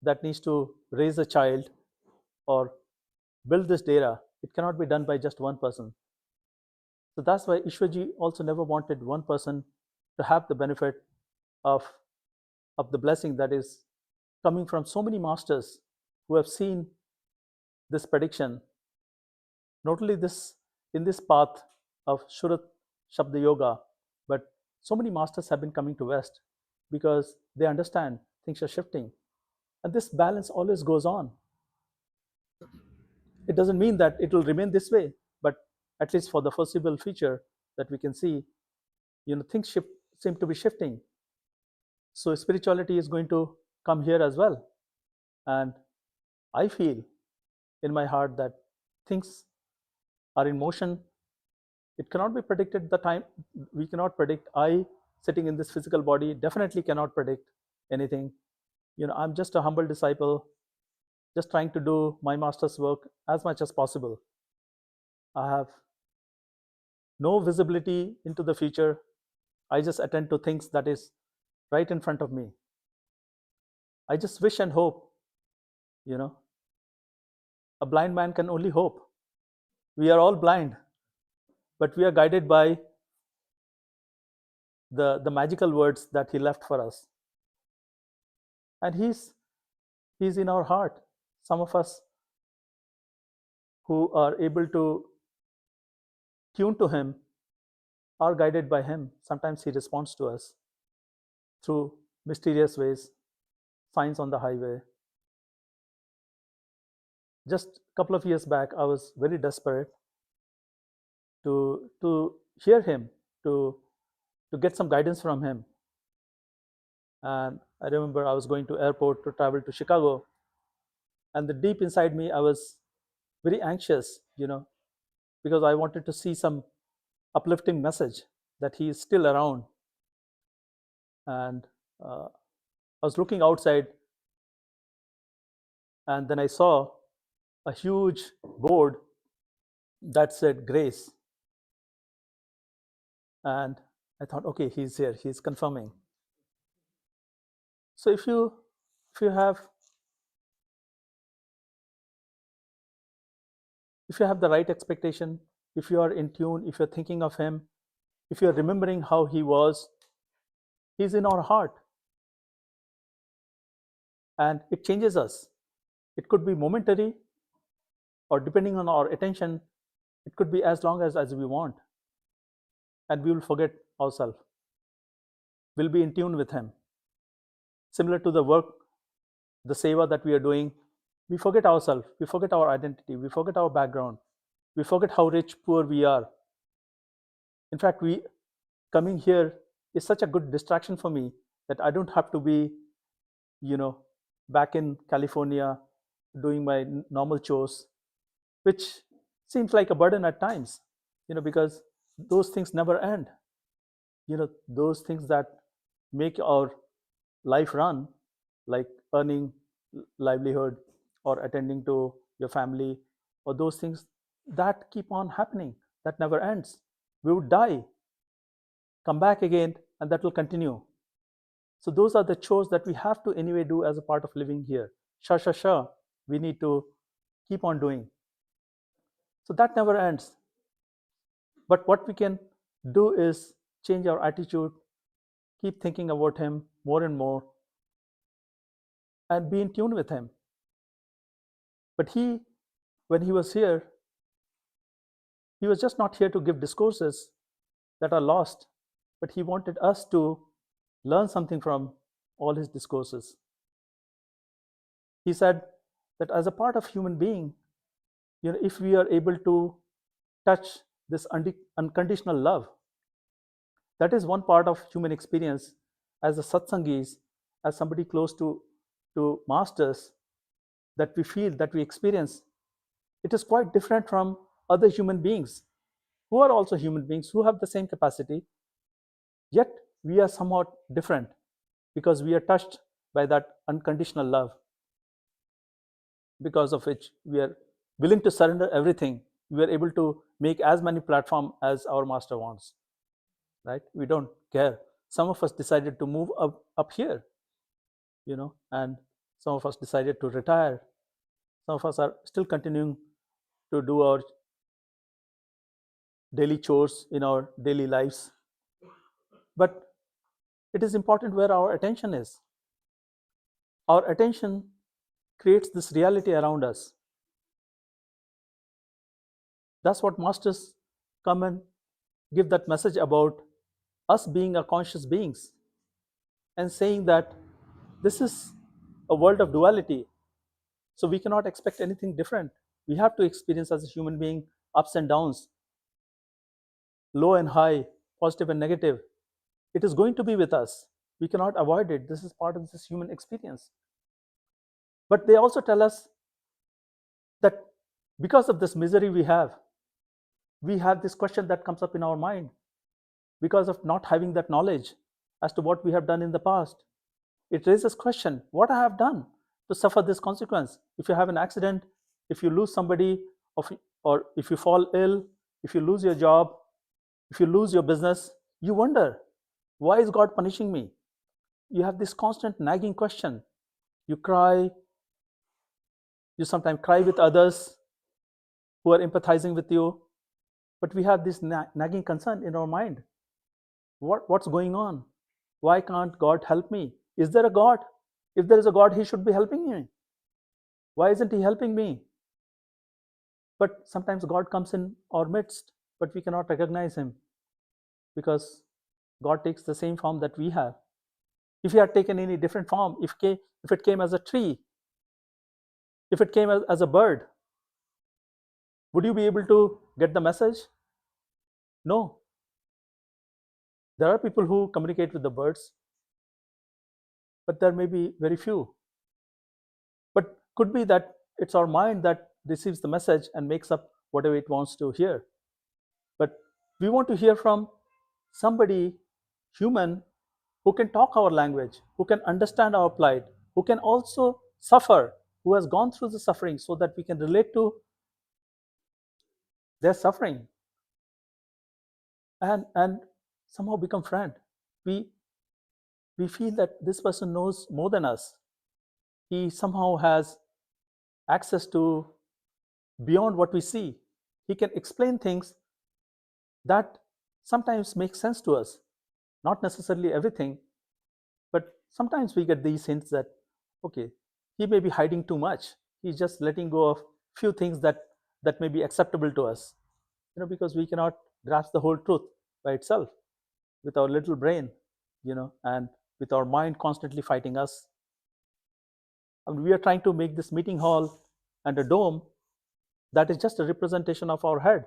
that needs to raise a child or build this dera. It cannot be done by just one person. So that's why Ishwarji also never wanted one person to have the benefit of the blessing that is coming from so many masters who have seen this prediction, not only this in this path of Shurat Shabda Yoga, but so many masters have been coming to West because they understand things are shifting. And this balance always goes on. It doesn't mean that it will remain this way, but at least for the foreseeable future that we can see, things seem to be shifting. So spirituality is going to come here as well. And I feel in my heart that things are in motion. It cannot be predicted the time. We cannot predict. I, sitting in this physical body, definitely cannot predict anything. I'm just a humble disciple, just trying to do my master's work as much as possible. I have no visibility into the future. I just attend to things that is right in front of me. I just wish and hope. A blind man can only hope. We are all blind, but we are guided by the magical words that he left for us. And he's in our heart. Some of us who are able to tune to him are guided by him. Sometimes he responds to us through mysterious ways, signs on the highway. Just a couple of years back, I was very desperate to hear him, to get some guidance from him. And I remember I was going to airport to travel to Chicago, and the deep inside me, I was very anxious, because I wanted to see some uplifting message that he is still around. And I was looking outside, and then I saw a huge board that said grace. And I thought, okay, he's here, he's confirming. So if you have the right expectation, if you are in tune, if you're thinking of him, if you're remembering how he was, he's in our heart. And it changes us. It could be momentary, or depending on our attention, it could be as long as we want. And we will forget ourselves. We'll be in tune with him. Similar to the work, the seva that we are doing, we forget ourselves, we forget our identity, we forget our background, we forget how rich, poor we are. In fact, coming here is such a good distraction for me that I don't have to be, back in California doing my normal chores, which seems like a burden at times, because those things never end. Those things that make our life run, like earning livelihood or attending to your family, or those things that keep on happening, that never ends. We would die, come back again, and that will continue. So those are the chores that we have to anyway do as a part of living here. We need to keep on doing. So that never ends. But what we can do is change our attitude, keep thinking about him more and more, and be in tune with him. But when he was here, he was just not here to give discourses that are lost, but he wanted us to learn something from all his discourses. He said that as a part of human being, if we are able to touch this unconditional love, that is one part of human experience as a satsangis, as somebody close to masters, that we feel, that we experience. It is quite different from other human beings who are also human beings, who have the same capacity, yet we are somewhat different because we are touched by that unconditional love, because of which we are willing to surrender everything. We are able to make as many platforms as our master wants, right? We don't care. Some of us decided to move up here, and some of us decided to retire. Some of us are still continuing to do our daily chores in our daily lives. But it is important where our attention is. Our attention creates this reality around us. That's what masters come and give that message about us being a conscious beings, and saying that this is a world of duality. So we cannot expect anything different. We have to experience as a human being ups and downs, low and high, positive and negative. It is going to be with us. We cannot avoid it. This is part of this human experience. But they also tell us that because of this misery we have this question that comes up in our mind because of not having that knowledge as to what we have done in the past. It raises question, what I have done to suffer this consequence? If you have an accident, if you lose somebody, or if you fall ill, if you lose your job, if you lose your business, you wonder, why is God punishing me? You have this constant nagging question. You cry. You sometimes cry with others who are empathizing with you. But we have this nagging concern in our mind. What's going on? Why can't God help me? Is there a God? If there is a God, he should be helping me. Why isn't he helping me? But sometimes God comes in our midst, but we cannot recognize him because God takes the same form that we have. If he had taken any different form, if it came as a tree, if it came as a bird, would you be able to get the message? No. There are people who communicate with the birds, but there may be very few. But could be that it's our mind that receives the message and makes up whatever it wants to hear. But we want to hear from somebody, human, who can talk our language, who can understand our plight, who can also suffer who has gone through the suffering so that we can relate to their suffering and somehow become friend. We we feel that this person knows more than us. He somehow has access to beyond what we see. He can explain things that sometimes make sense to us, not necessarily everything, but sometimes we get these hints that, okay, he may be hiding too much. He's just letting go of few things that may be acceptable to us, because we cannot grasp the whole truth by itself with our little brain, and with our mind constantly fighting us. I mean, we are trying to make this meeting hall and a dome that is just a representation of our head,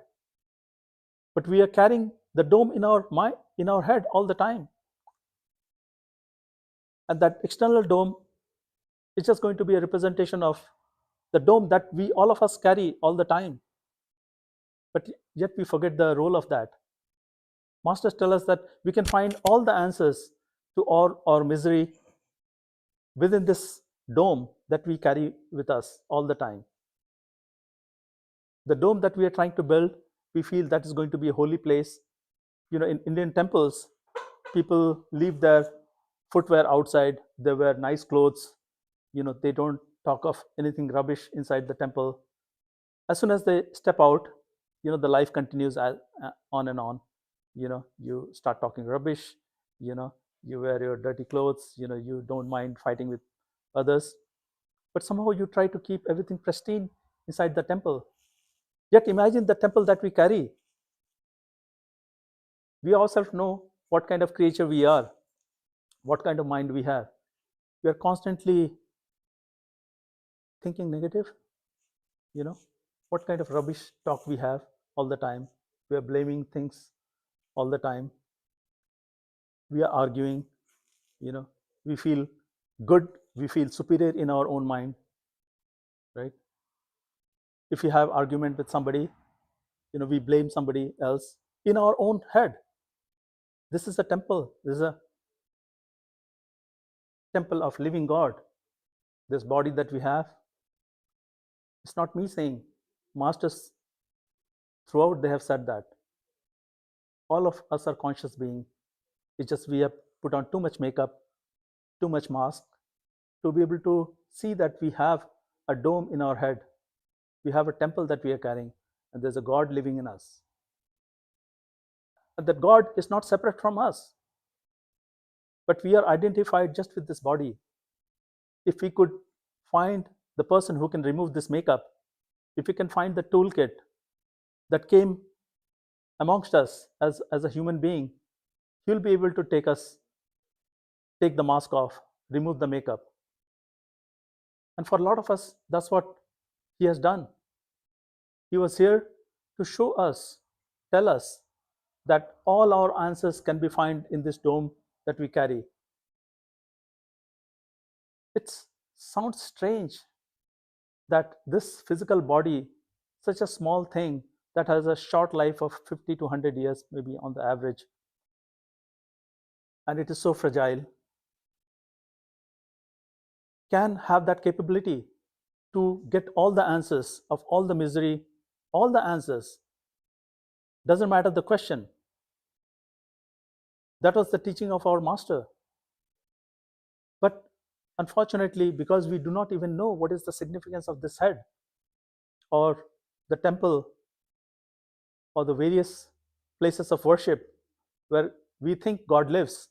but we are carrying the dome in our mind, in our head all the time, and that external dome is just going to be a representation of the dome that we all of us carry all the time, but yet we forget the role of that. Masters tell us that we can find all the answers to our misery within this dome that we carry with us all the time. The dome that we are trying to build, we feel that is going to be a holy place. In Indian temples, people leave their footwear outside. They wear nice clothes. They don't talk of anything rubbish inside the temple. As soon as they step out, the life continues on and on. You start talking rubbish. You wear your dirty clothes. You don't mind fighting with others, but somehow you try to keep everything pristine inside the temple. Yet imagine the temple that we carry. We ourselves know what kind of creature we are, what kind of mind we have. We are constantly thinking negative, what kind of rubbish talk we have all the time. We are blaming things all the time. We are arguing, we feel good, we feel superior in our own mind, right? If you have argument with somebody, we blame somebody else in our own head. This is a temple. This is a temple of living God. This body that we have, it's not me saying. Masters throughout they have said that all of us are conscious beings. It's just we have put on too much makeup, too much mask to be able to see that we have a dome in our head. We have a temple that we are carrying, and there's a God living in us. And that God is not separate from us, but we are identified just with this body. If we could find the person who can remove this makeup, if we can find the toolkit that came amongst us as a human being, he'll be able to take the mask off, remove the makeup. And for a lot of us, that's what he has done. He was here to show us, tell us that all our answers can be found in this dome that we carry. It sounds strange that this physical body, such a small thing that has a short life of 50 to 100 years, maybe on the average, and it is so fragile, can have that capability to get all the answers of all the misery, all the answers. Doesn't matter the question. That was the teaching of our master. But unfortunately, because we do not even know what is the significance of this head or the temple or the various places of worship where we think God lives,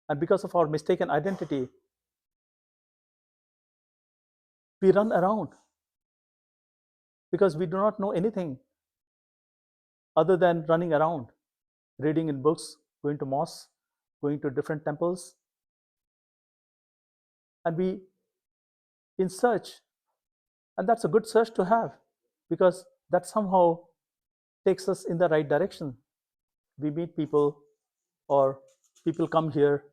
and because of our mistaken identity, we run around because we do not know anything other than running around, reading in books, going to mosques, going to different temples, and we in search. And that's a good search to have, because that somehow takes us in the right direction. We meet people, or people come here.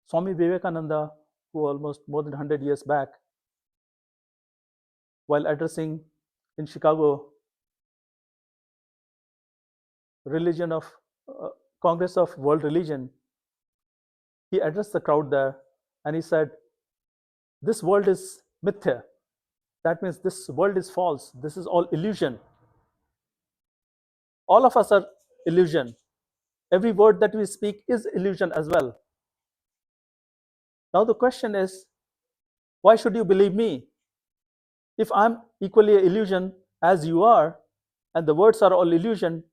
Swami Vivekananda, who almost more than 100 years back, while addressing in Chicago religion of Congress of World Religion, he addressed the crowd there and he said, this world is mithya. That means this world is false. This is all illusion. All of us are illusion. Every word that we speak is illusion as well. Now the question is, why should you believe me? If I'm equally an illusion as you are, and the words are all illusion,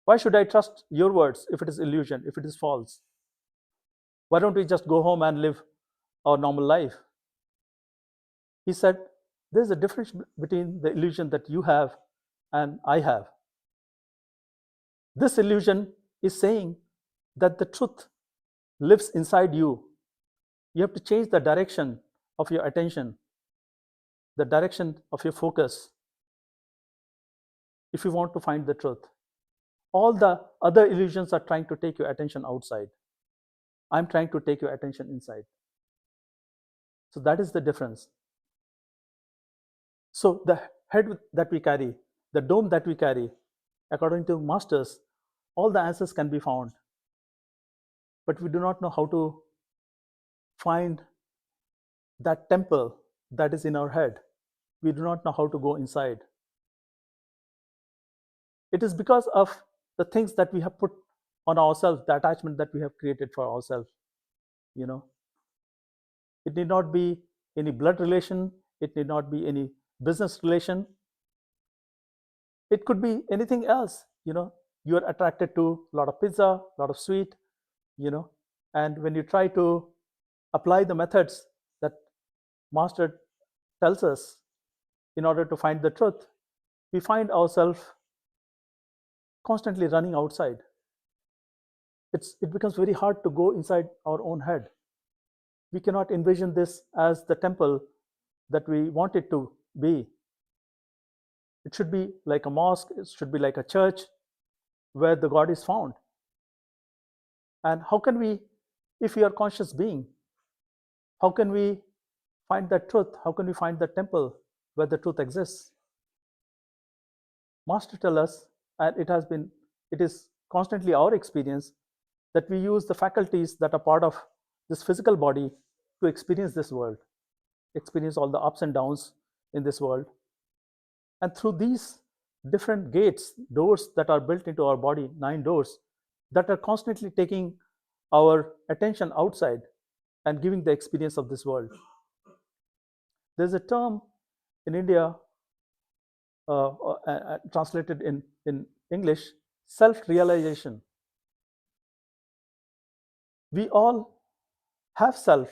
why should I trust your words if it is illusion, if it is false? Why don't we just go home and live our normal life? He said, there's a difference between the illusion that you have and I have. This illusion is saying that the truth lives inside you. You have to change the direction of your attention, the direction of your focus, if you want to find the truth. All the other illusions are trying to take your attention outside. I'm trying to take your attention inside. So that is the difference. So the head that we carry, the dome that we carry, according to masters, all the answers can be found. But we do not know how to find that temple that is in our head. We do not know how to go inside. It is because of the things that we have put on ourselves, the attachment that we have created for ourselves. It need not be any blood relation. It need not be any business relation. It could be anything else. You are attracted to a lot of pizza, a lot of sweet, and when you try to apply the methods that master tells us in order to find the truth, we find ourselves constantly running outside. It becomes very hard to go inside our own head. We cannot envision this as the temple that we want it to be. It should be like a mosque, it should be like a church where the God is found. And how can we, if we are conscious being, how can we find that truth? How can we find the temple where the truth exists? Master tell us, and it is constantly our experience, that we use the faculties that are part of this physical body to experience this world, experience all the ups and downs in this world. And through these different gates, doors that are built into our body, 9 doors, that are constantly taking our attention outside and giving the experience of this world. There's a term in India, translated in English, self-realization. We all have self,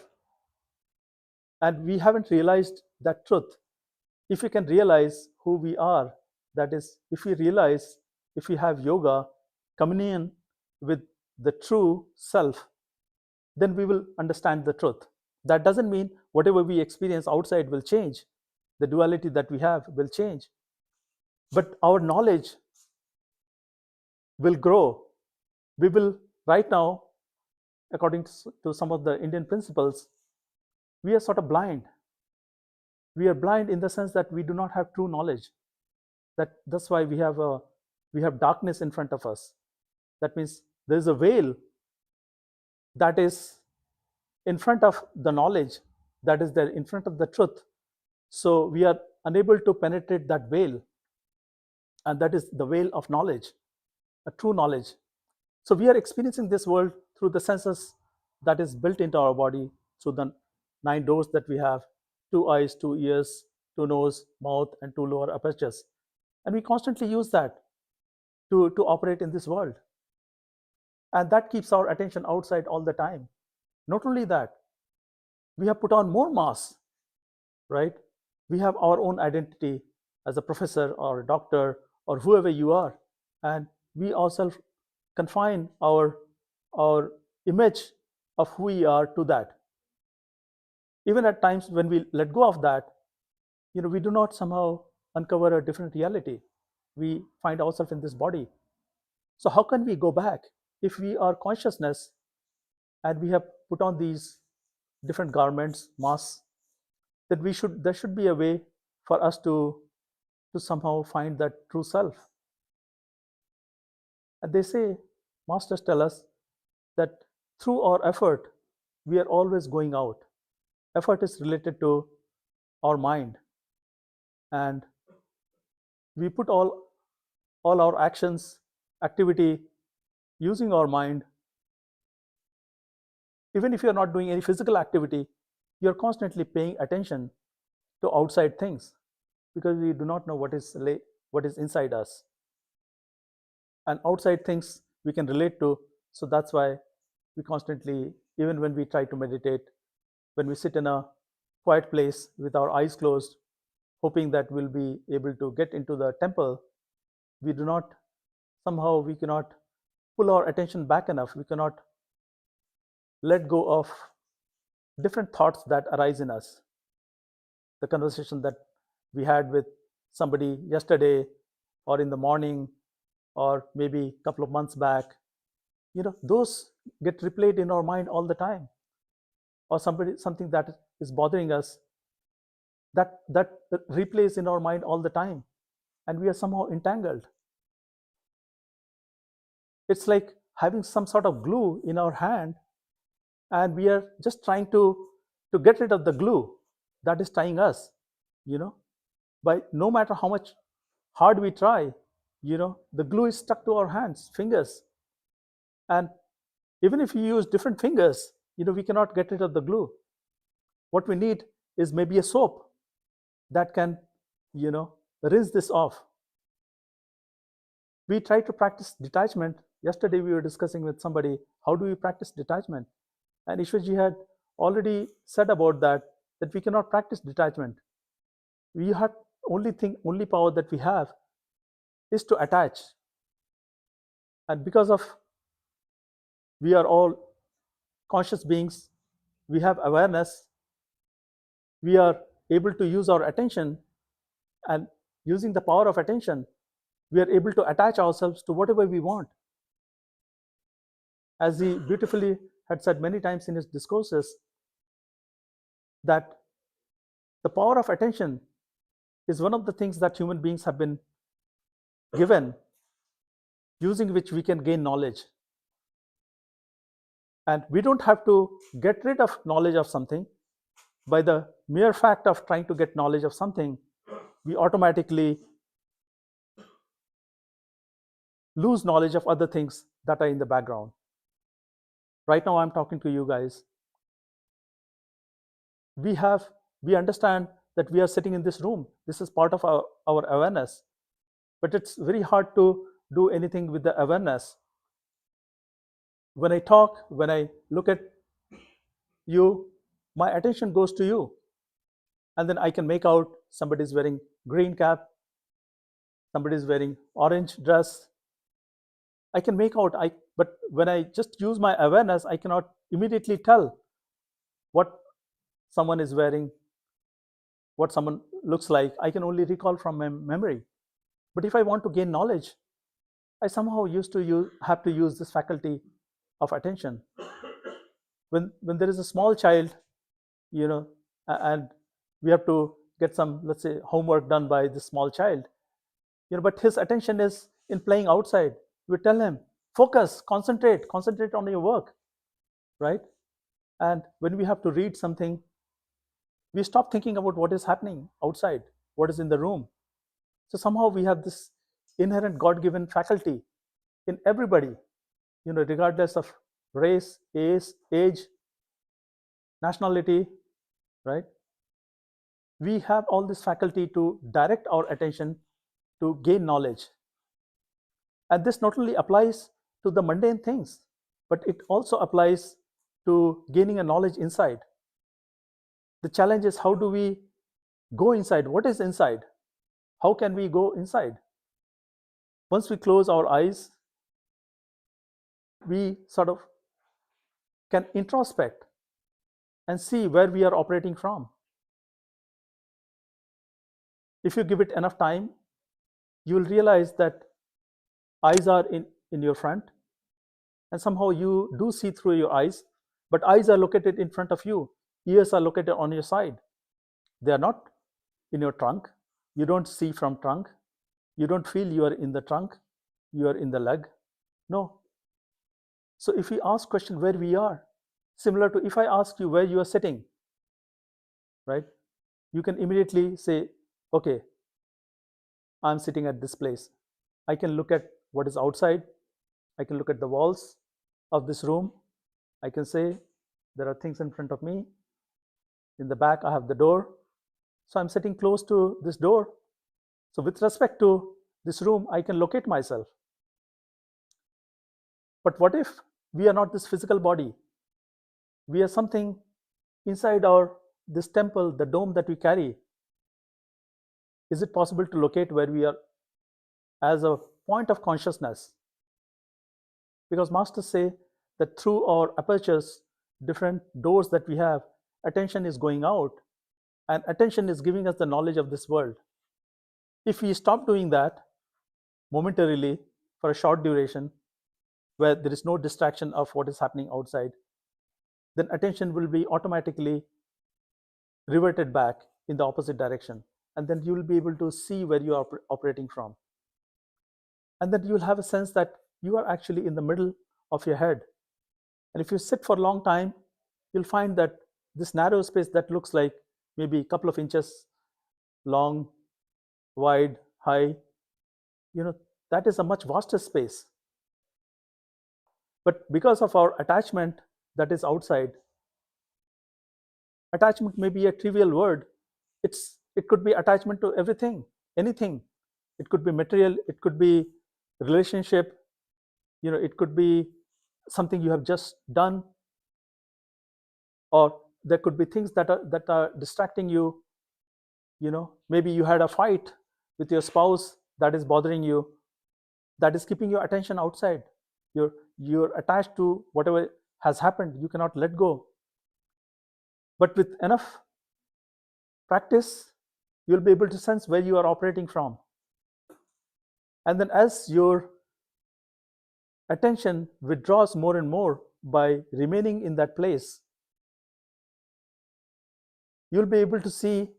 and we haven't realized that truth. If we can realize who we are, that is, if we have yoga, communion with the true self, then we will understand the truth. That doesn't mean whatever we experience outside will change. The duality that we have will change. But our knowledge will grow. We will, right now, according to some of the Indian principles, we are sort of blind. We are blind in the sense that we do not have true knowledge. That's why we have darkness in front of us. That means there is a veil that is in front of the knowledge, that is there in front of the truth. So we are unable to penetrate that veil, and that is the veil of knowledge, a true knowledge. So we are experiencing this world through the senses that is built into our body, through the 9 doors that we have: 2 eyes, 2 ears, 2 nose, mouth, and 2 lower apertures. And we constantly use that to operate in this world. And that keeps our attention outside all the time. Not only that, we have put on more masks, right? We have our own identity as a professor or a doctor or whoever you are. And we ourselves confine our image of who we are to that. Even at times when we let go of that, we do not somehow uncover a different reality. We find ourselves in this body. So how can we go back if we are consciousness and we have put on these different garments, masks? That there should be a way for us to somehow find that true self. And they say, masters tell us that through our effort, we are always going out. Effort is related to our mind, and we put all our actions, activity using our mind. Even if you're not doing any physical activity, you're constantly paying attention to outside things because we do not know what is inside us. And outside things we can relate to. So that's why we constantly, even when we try to meditate, when we sit in a quiet place with our eyes closed, hoping that we'll be able to get into the temple, we do not, somehow we cannot pull our attention back enough. We cannot let go of different thoughts that arise in us. The conversation that we had with somebody yesterday, or in the morning, or maybe a couple of months back, those get replayed in our mind all the time. Or something that is bothering us, that replays in our mind all the time, and we are somehow entangled. It's like having some sort of glue in our hand, and we are just trying to get rid of the glue that is tying us. By no matter how much hard we try, the glue is stuck to our hands, fingers. And even if you use different fingers, we cannot get rid of the glue. What we need is maybe a soap that can, rinse this off. We try to practice detachment. Yesterday we were discussing with somebody, how do we practice detachment? And Ishwarji had already said about that we cannot practice detachment. We have only power that we have is to attach. And because of we are all conscious beings, we have awareness, we are able to use our attention, and using the power of attention, we are able to attach ourselves to whatever we want. As he beautifully had said many times in his discourses, that the power of attention is one of the things that human beings have been given, using which we can gain knowledge. And we don't have to get rid of knowledge of something. By the mere fact of trying to get knowledge of something, we automatically lose knowledge of other things that are in the background. Right now I'm talking to you guys. We understand that we are sitting in this room. This is part of our awareness. But it's very hard to do anything with the awareness. When I talk, when I look at you, my attention goes to you. And then I can make out somebody's wearing green cap, somebody's wearing orange dress. I can make out, but when I just use my awareness, I cannot immediately tell what someone is wearing, what someone looks like. I can only recall from my memory. But if I want to gain knowledge, I somehow have to use this faculty of attention. When there is a small child, and we have to get some, let's say, homework done by this small child, but his attention is in playing outside. We tell him, focus, concentrate on your work, right? And when we have to read something, we stop thinking about what is happening outside, what is in the room. So somehow we have this inherent God-given faculty in everybody, regardless of race, age, nationality, right? We have all this faculty to direct our attention to gain knowledge. And this not only applies to the mundane things, but it also applies to gaining a knowledge inside. The challenge is, how do we go inside? What is inside? How can we go inside? Once we close our eyes, we sort of can introspect and see where we are operating from. If you give it enough time, you will realize that eyes are in your front, and somehow you do see through your eyes, but eyes are located in front of you, ears are located on your side. They are not in your trunk. You don't see from trunk. You don't feel you are in the trunk, you are in the leg. No. So if we ask question where we are, similar to if I ask you where you are sitting, right? you can immediately say, okay, I'm sitting at this place. I can look at what is outside. I can look at the walls of this room. I can say there are things in front of me. In the back, I have the door. So I'm sitting close to this door. So with respect to this room, I can locate myself. But what if we are not this physical body? We are something inside our this temple, the dome that we carry. Is it possible to locate where we are as a point of consciousness? Because masters say that through our apertures, different doors that we have, attention is going out, and attention is giving us the knowledge of this world. If we stop doing that momentarily for a short duration, where there is no distraction of what is happening outside, then attention will be automatically reverted back in the opposite direction. And then you will be able to see where you are operating from. And then you'll have a sense that you are actually in the middle of your head. And if you sit for a long time, you'll find that this narrow space that looks like maybe a couple of inches long, wide, high, that is a much vaster space. But because of our attachment that is outside, attachment may be a trivial word. It could be attachment to everything, anything. It could be material, it could be relationship, it could be something you have just done, or there could be things that are distracting you. Maybe you had a fight with your spouse that is bothering you, that is keeping your attention outside. You're attached to whatever has happened. You cannot let go. But with enough practice, you'll be able to sense where you are operating from. And then as your attention withdraws more and more by remaining in that place, you'll be able to see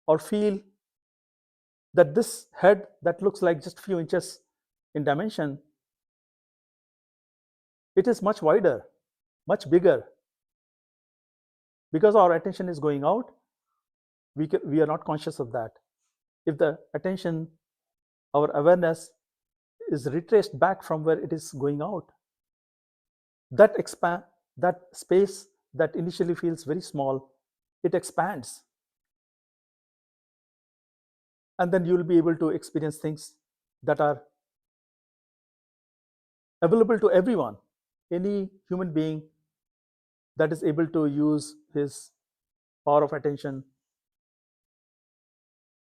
or feel that this head that looks like just a few inches in dimension, it is much wider, much bigger. Because our attention is going out, we are not conscious of that. If the attention, our awareness is retraced back from where it is going out, that space that initially feels very small, it expands. And then you'll be able to experience things that are available to everyone. Any human being that is able to use his power of attention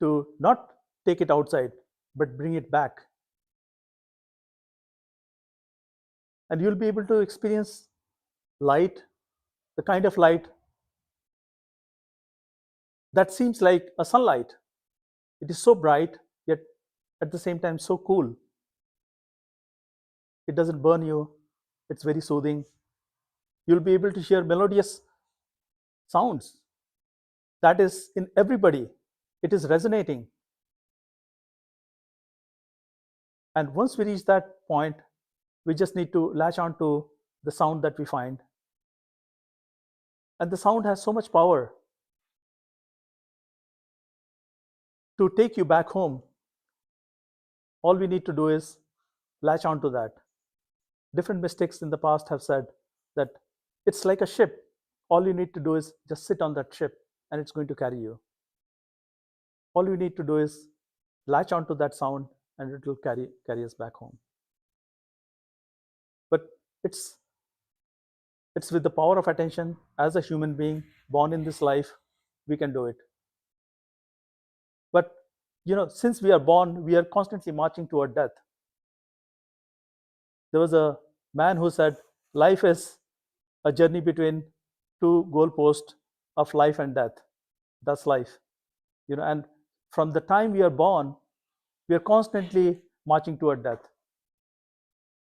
to not take it outside, but bring it back. And you'll be able to experience light, the kind of light that seems like a sunlight. It is so bright, yet at the same time so cool. It doesn't burn you, it's very soothing. You'll be able to hear melodious sounds. That is in everybody. It is resonating. And once we reach that point, we just need to latch on to the sound that we find. And the sound has so much power to take you back home. All we need to do is latch on to that. Different mystics in the past have said that it's like a ship. All you need to do is just sit on that ship and it's going to carry you. All you need to do is latch onto that sound and it will carry us back home. But it's with the power of attention. As a human being born in this life, we can do it. But since we are born, we are constantly marching toward death. There was a man who said life is a journey between two goalposts of life and death. That's life. And from the time we are born, we are constantly marching toward death.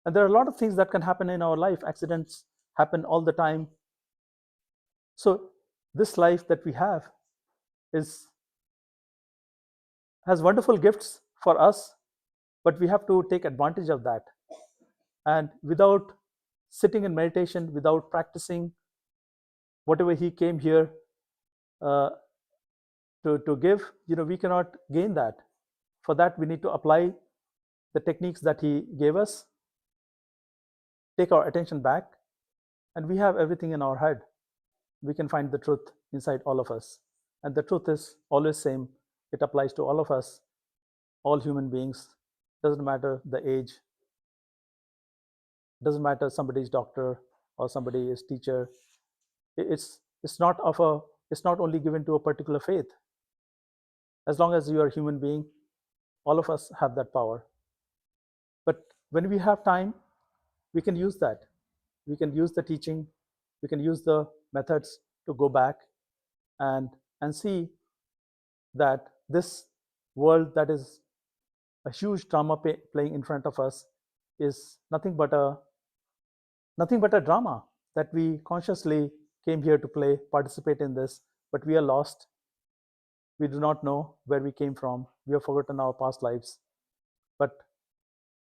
And there are a lot of things that can happen in our life. Accidents happen all the time. So this life that we have has wonderful gifts for us, but we have to take advantage of that. And without sitting in meditation, without practicing whatever he came here to give, we cannot gain that. For that, we need to apply the techniques that he gave us, take our attention back, and we have everything in our head. We can find the truth inside all of us. And the truth is always same. It applies to all of us, all human beings. Doesn't matter the age, doesn't matter somebody's doctor or somebody is teacher. It's not of a it's not only given to a particular faith. As long as you are a human being, all of us have that power. But when we have time, we can use that. We can use the teaching, we can use the methods to go back and see that this world that is a huge drama playing in front of us is nothing but a drama that we consciously came here to play, participate in this, but we are lost. We do not know where we came from. We have forgotten our past lives. But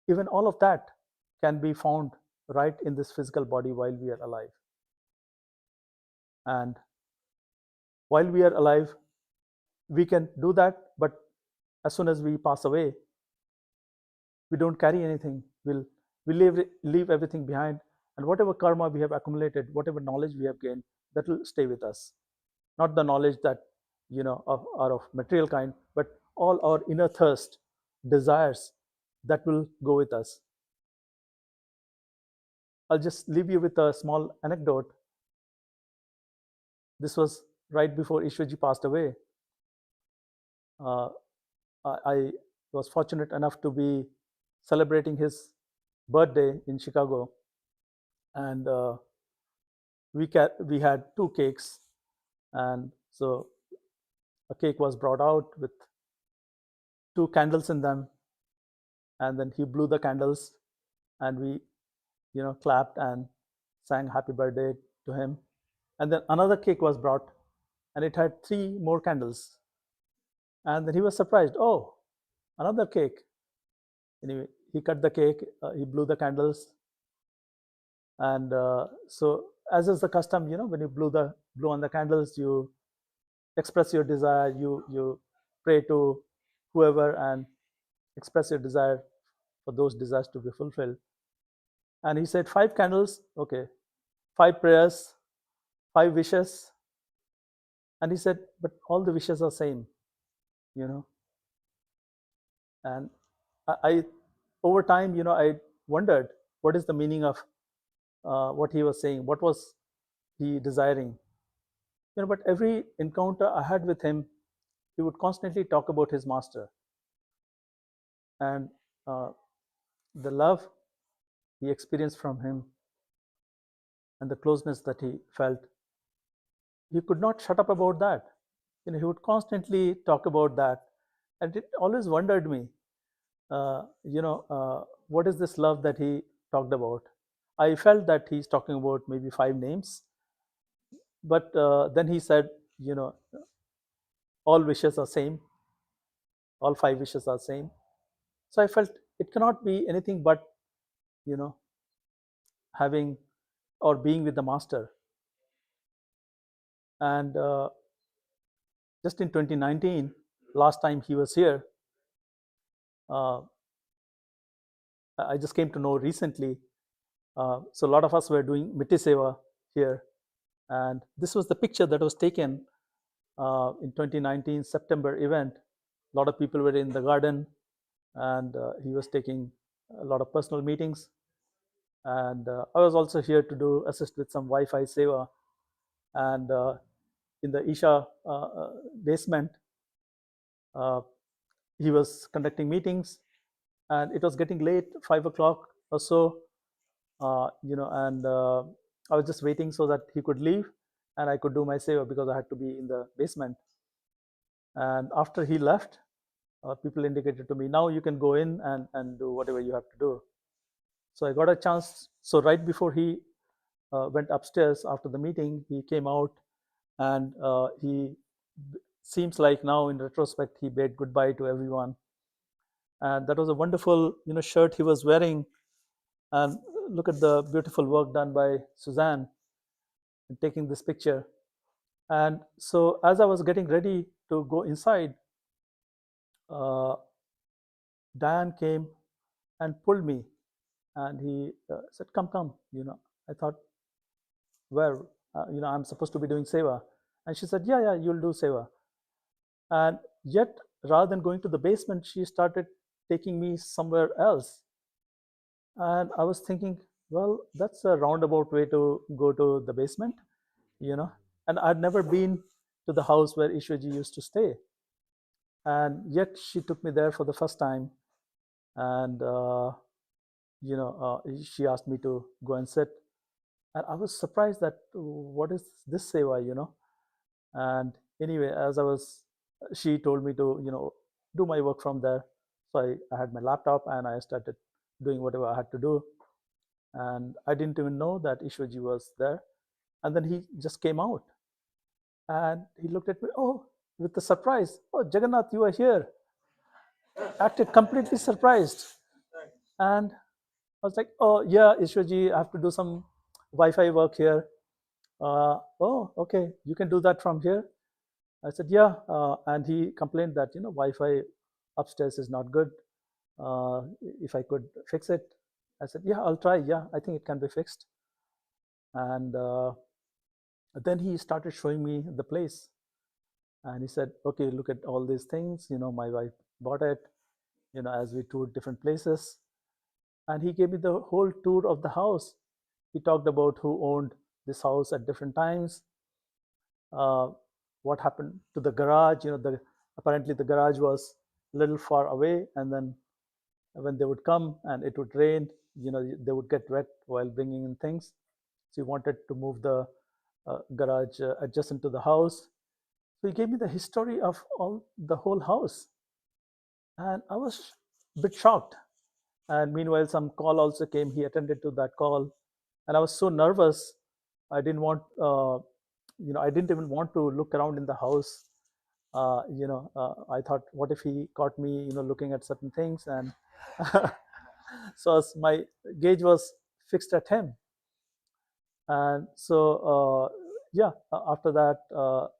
even all of that can be found right in this physical body while we are alive. And while we are alive, we can do that, but as soon as we pass away, we don't carry anything. We leave everything behind, and whatever karma we have accumulated, whatever knowledge we have gained, that will stay with us. Not the knowledge that are of material kind, but all our inner thirst, desires, that will go with us. I'll just leave you with a small anecdote. This was right before Ishwarji passed away. I was fortunate enough to be celebrating his birthday in Chicago, and we had two cakes, and so a cake was brought out with two candles in them, and then he blew the candles, and we clapped and sang happy birthday to him. And then another cake was brought, and it had three more candles, and then he was surprised. Oh, another cake. Anyway, he cut the cake, he blew the candles, and so as is the custom, when you blow on the candles, you express your desire, you pray to whoever and express your desire for those desires to be fulfilled. And he said 5 candles, okay, 5 prayers, 5 wishes. And he said, but all the wishes are same, and I over time, I wondered what is the meaning of what he was saying, what was he desiring. But every encounter I had with him, he would constantly talk about his master, and the love he experienced from him and the closeness that he felt. He could not shut up about that. He would constantly talk about that, and it always wondered me, what is this love that he talked about? I felt that he's talking about maybe 5 names, but then he said, all wishes are same, all 5 wishes are same. So I felt it cannot be anything but having or being with the master. And just in 2019, last time he was here, I just came to know recently. So a lot of us were doing Mitti Seva here, and this was the picture that was taken in 2019 September event. A lot of people were in the garden, and he was taking a lot of personal meetings. And I was also here to assist with some Wi-Fi seva. And in the Isha basement, he was conducting meetings, and it was getting late, 5 o'clock or so, and I was just waiting so that he could leave and I could do my seva, because I had to be in the basement. And after he left, people indicated to me, now you can go in and do whatever you have to do. So I got a chance. So right before he went upstairs after the meeting, he came out, and he seems like now in retrospect he bade goodbye to everyone. And that was a wonderful shirt he was wearing, and look at the beautiful work done by Suzanne in taking this picture. And so as I was getting ready to go inside, Dan came and pulled me, and he said, "Come, come." I thought, where? I'm supposed to be doing seva, and she said, "Yeah, yeah, you'll do seva." And yet, rather than going to the basement, she started taking me somewhere else. And I was thinking, well, that's a roundabout way to go to the basement, you know. And I'd never been to the house where Ishwaji used to stay. And yet she took me there for the first time. And, she asked me to go and sit. And I was surprised that, what is this seva? And anyway, she told me to, do my work from there. So I had my laptop and I started doing whatever I had to do. And I didn't even know that Ishwaji was there. And then he just came out and he looked at me, oh, with a surprise. "Oh, Jagannath, you are here." Acted completely surprised. And I was like, "Oh, yeah, Ishwaji, I have to do some Wi-Fi work here." "Oh, okay, you can do that from here." I said, "Yeah." And he complained that, Wi-Fi upstairs is not good. If I could fix it. I said, "Yeah, I'll try. Yeah, I think it can be fixed." And then he started showing me the place. And he said, "Okay, look at all these things. My wife bought it, as we toured different places." And he gave me the whole tour of the house. He talked about who owned this house at different times, uh, what happened to the garage. Apparently the garage was a little far away, and then when they would come and it would rain, they would get wet while bringing in things. So he wanted to move the garage adjacent to the house. So he gave me the history of the whole house, and I was a bit shocked. And meanwhile, some call also came. He attended to that call, and I was so nervous. I didn't want, I didn't even want to look around in the house. I thought, what if he caught me, looking at certain things? And so my gaze was fixed at him. And so, yeah, after that,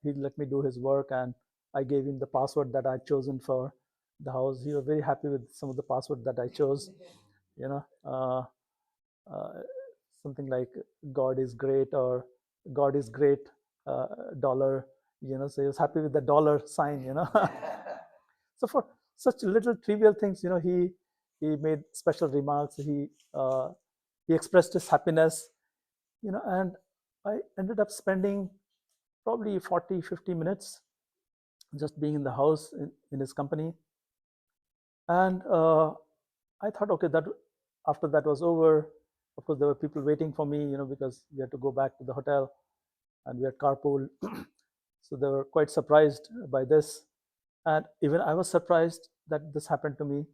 he let me do his work, and I gave him the password that I'd chosen for the house. He was very happy with some of the password that I chose. You know, uh, uh, Something like "God is great" or "God is great," uh, dollar. So he was happy with the dollar sign. So for such little trivial things, he made special remarks. He expressed his happiness. And I ended up spending probably 40, 50 minutes just being in the house in his company. And I thought, okay, that after that was over, of course, there were people waiting for me, because we had to go back to the hotel and we had carpool. So they were quite surprised by this. And even I was surprised that this happened to me.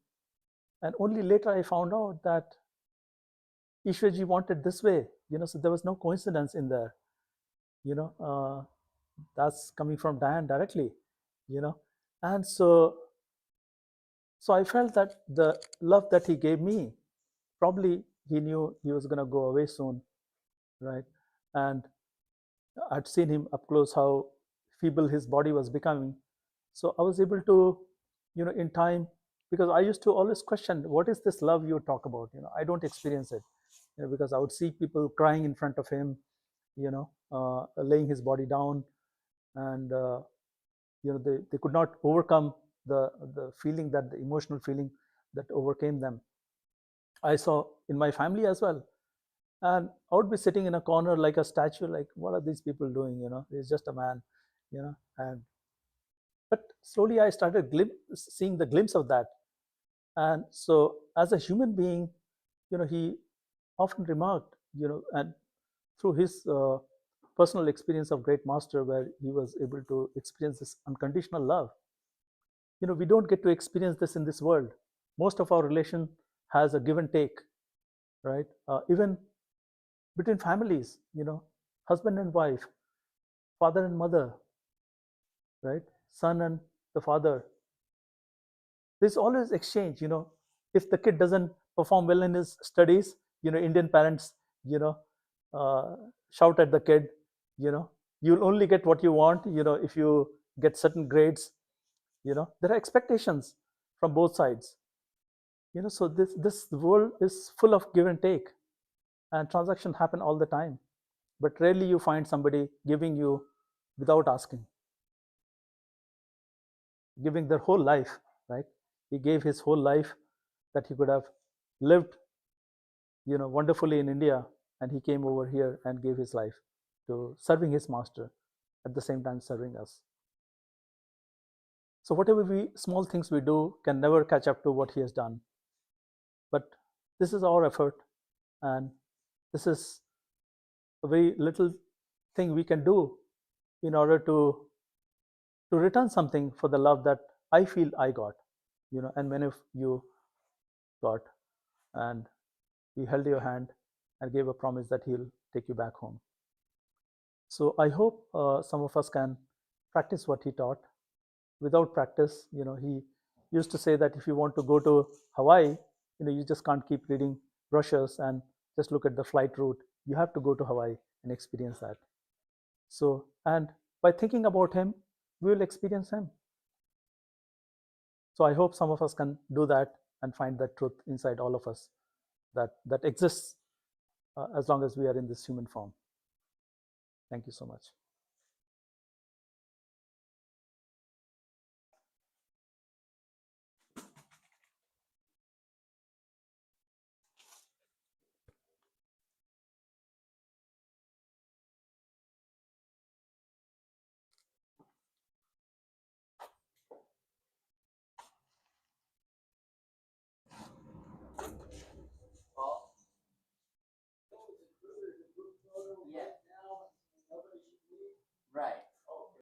And only later I found out that Ishwarji wanted this way, so there was no coincidence in there. That's coming from Diane directly, you know. And so I felt that the love that he gave me, probably he knew he was going to go away soon, right? And I'd seen him up close, how feeble his body was becoming. So I was able to, in time, because I used to always question, what is this love you talk about? I don't experience it, because I would see people crying in front of him, laying his body down, and they could not overcome the feeling, that the emotional feeling that overcame them. I saw in my family as well. And I would be sitting in a corner like a statue, like, what are these people doing? He's just a man. And but slowly I started seeing the glimpse of that. And so as a human being, he often remarked, and through his personal experience of great master, where he was able to experience this unconditional love, we don't get to experience this in this world. Most of our relation has a give and take, right? Even between families, husband and wife, father and mother, right? Son and the father. There's always exchange. If the kid doesn't perform well in his studies, Indian parents, you know, uh, shout at the kid. You'll only get what you want, if you get certain grades. There are expectations from both sides. So this world is full of give and take, and transactions happen all the time, but rarely you find somebody giving you without asking, giving their whole life, right? He gave his whole life that he could have lived wonderfully in India, and he came over here and gave his life to serving his master, at the same time serving us. So whatever small things we do can never catch up to what he has done, but this is our effort, and this is a very little thing we can do in order to return something for the love that I feel I got, and many of you got. And he held your hand and gave a promise that he'll take you back home. So I hope some of us can practice what he taught. Without practice, he used to say that if you want to go to Hawaii, you just can't keep reading brochures and just look at the flight route. You have to go to Hawaii and experience that. So, and by thinking about him, we will experience him. So I hope some of us can do that and find that truth inside all of us that exists as long as we are in this human form. Thank you so much. Right.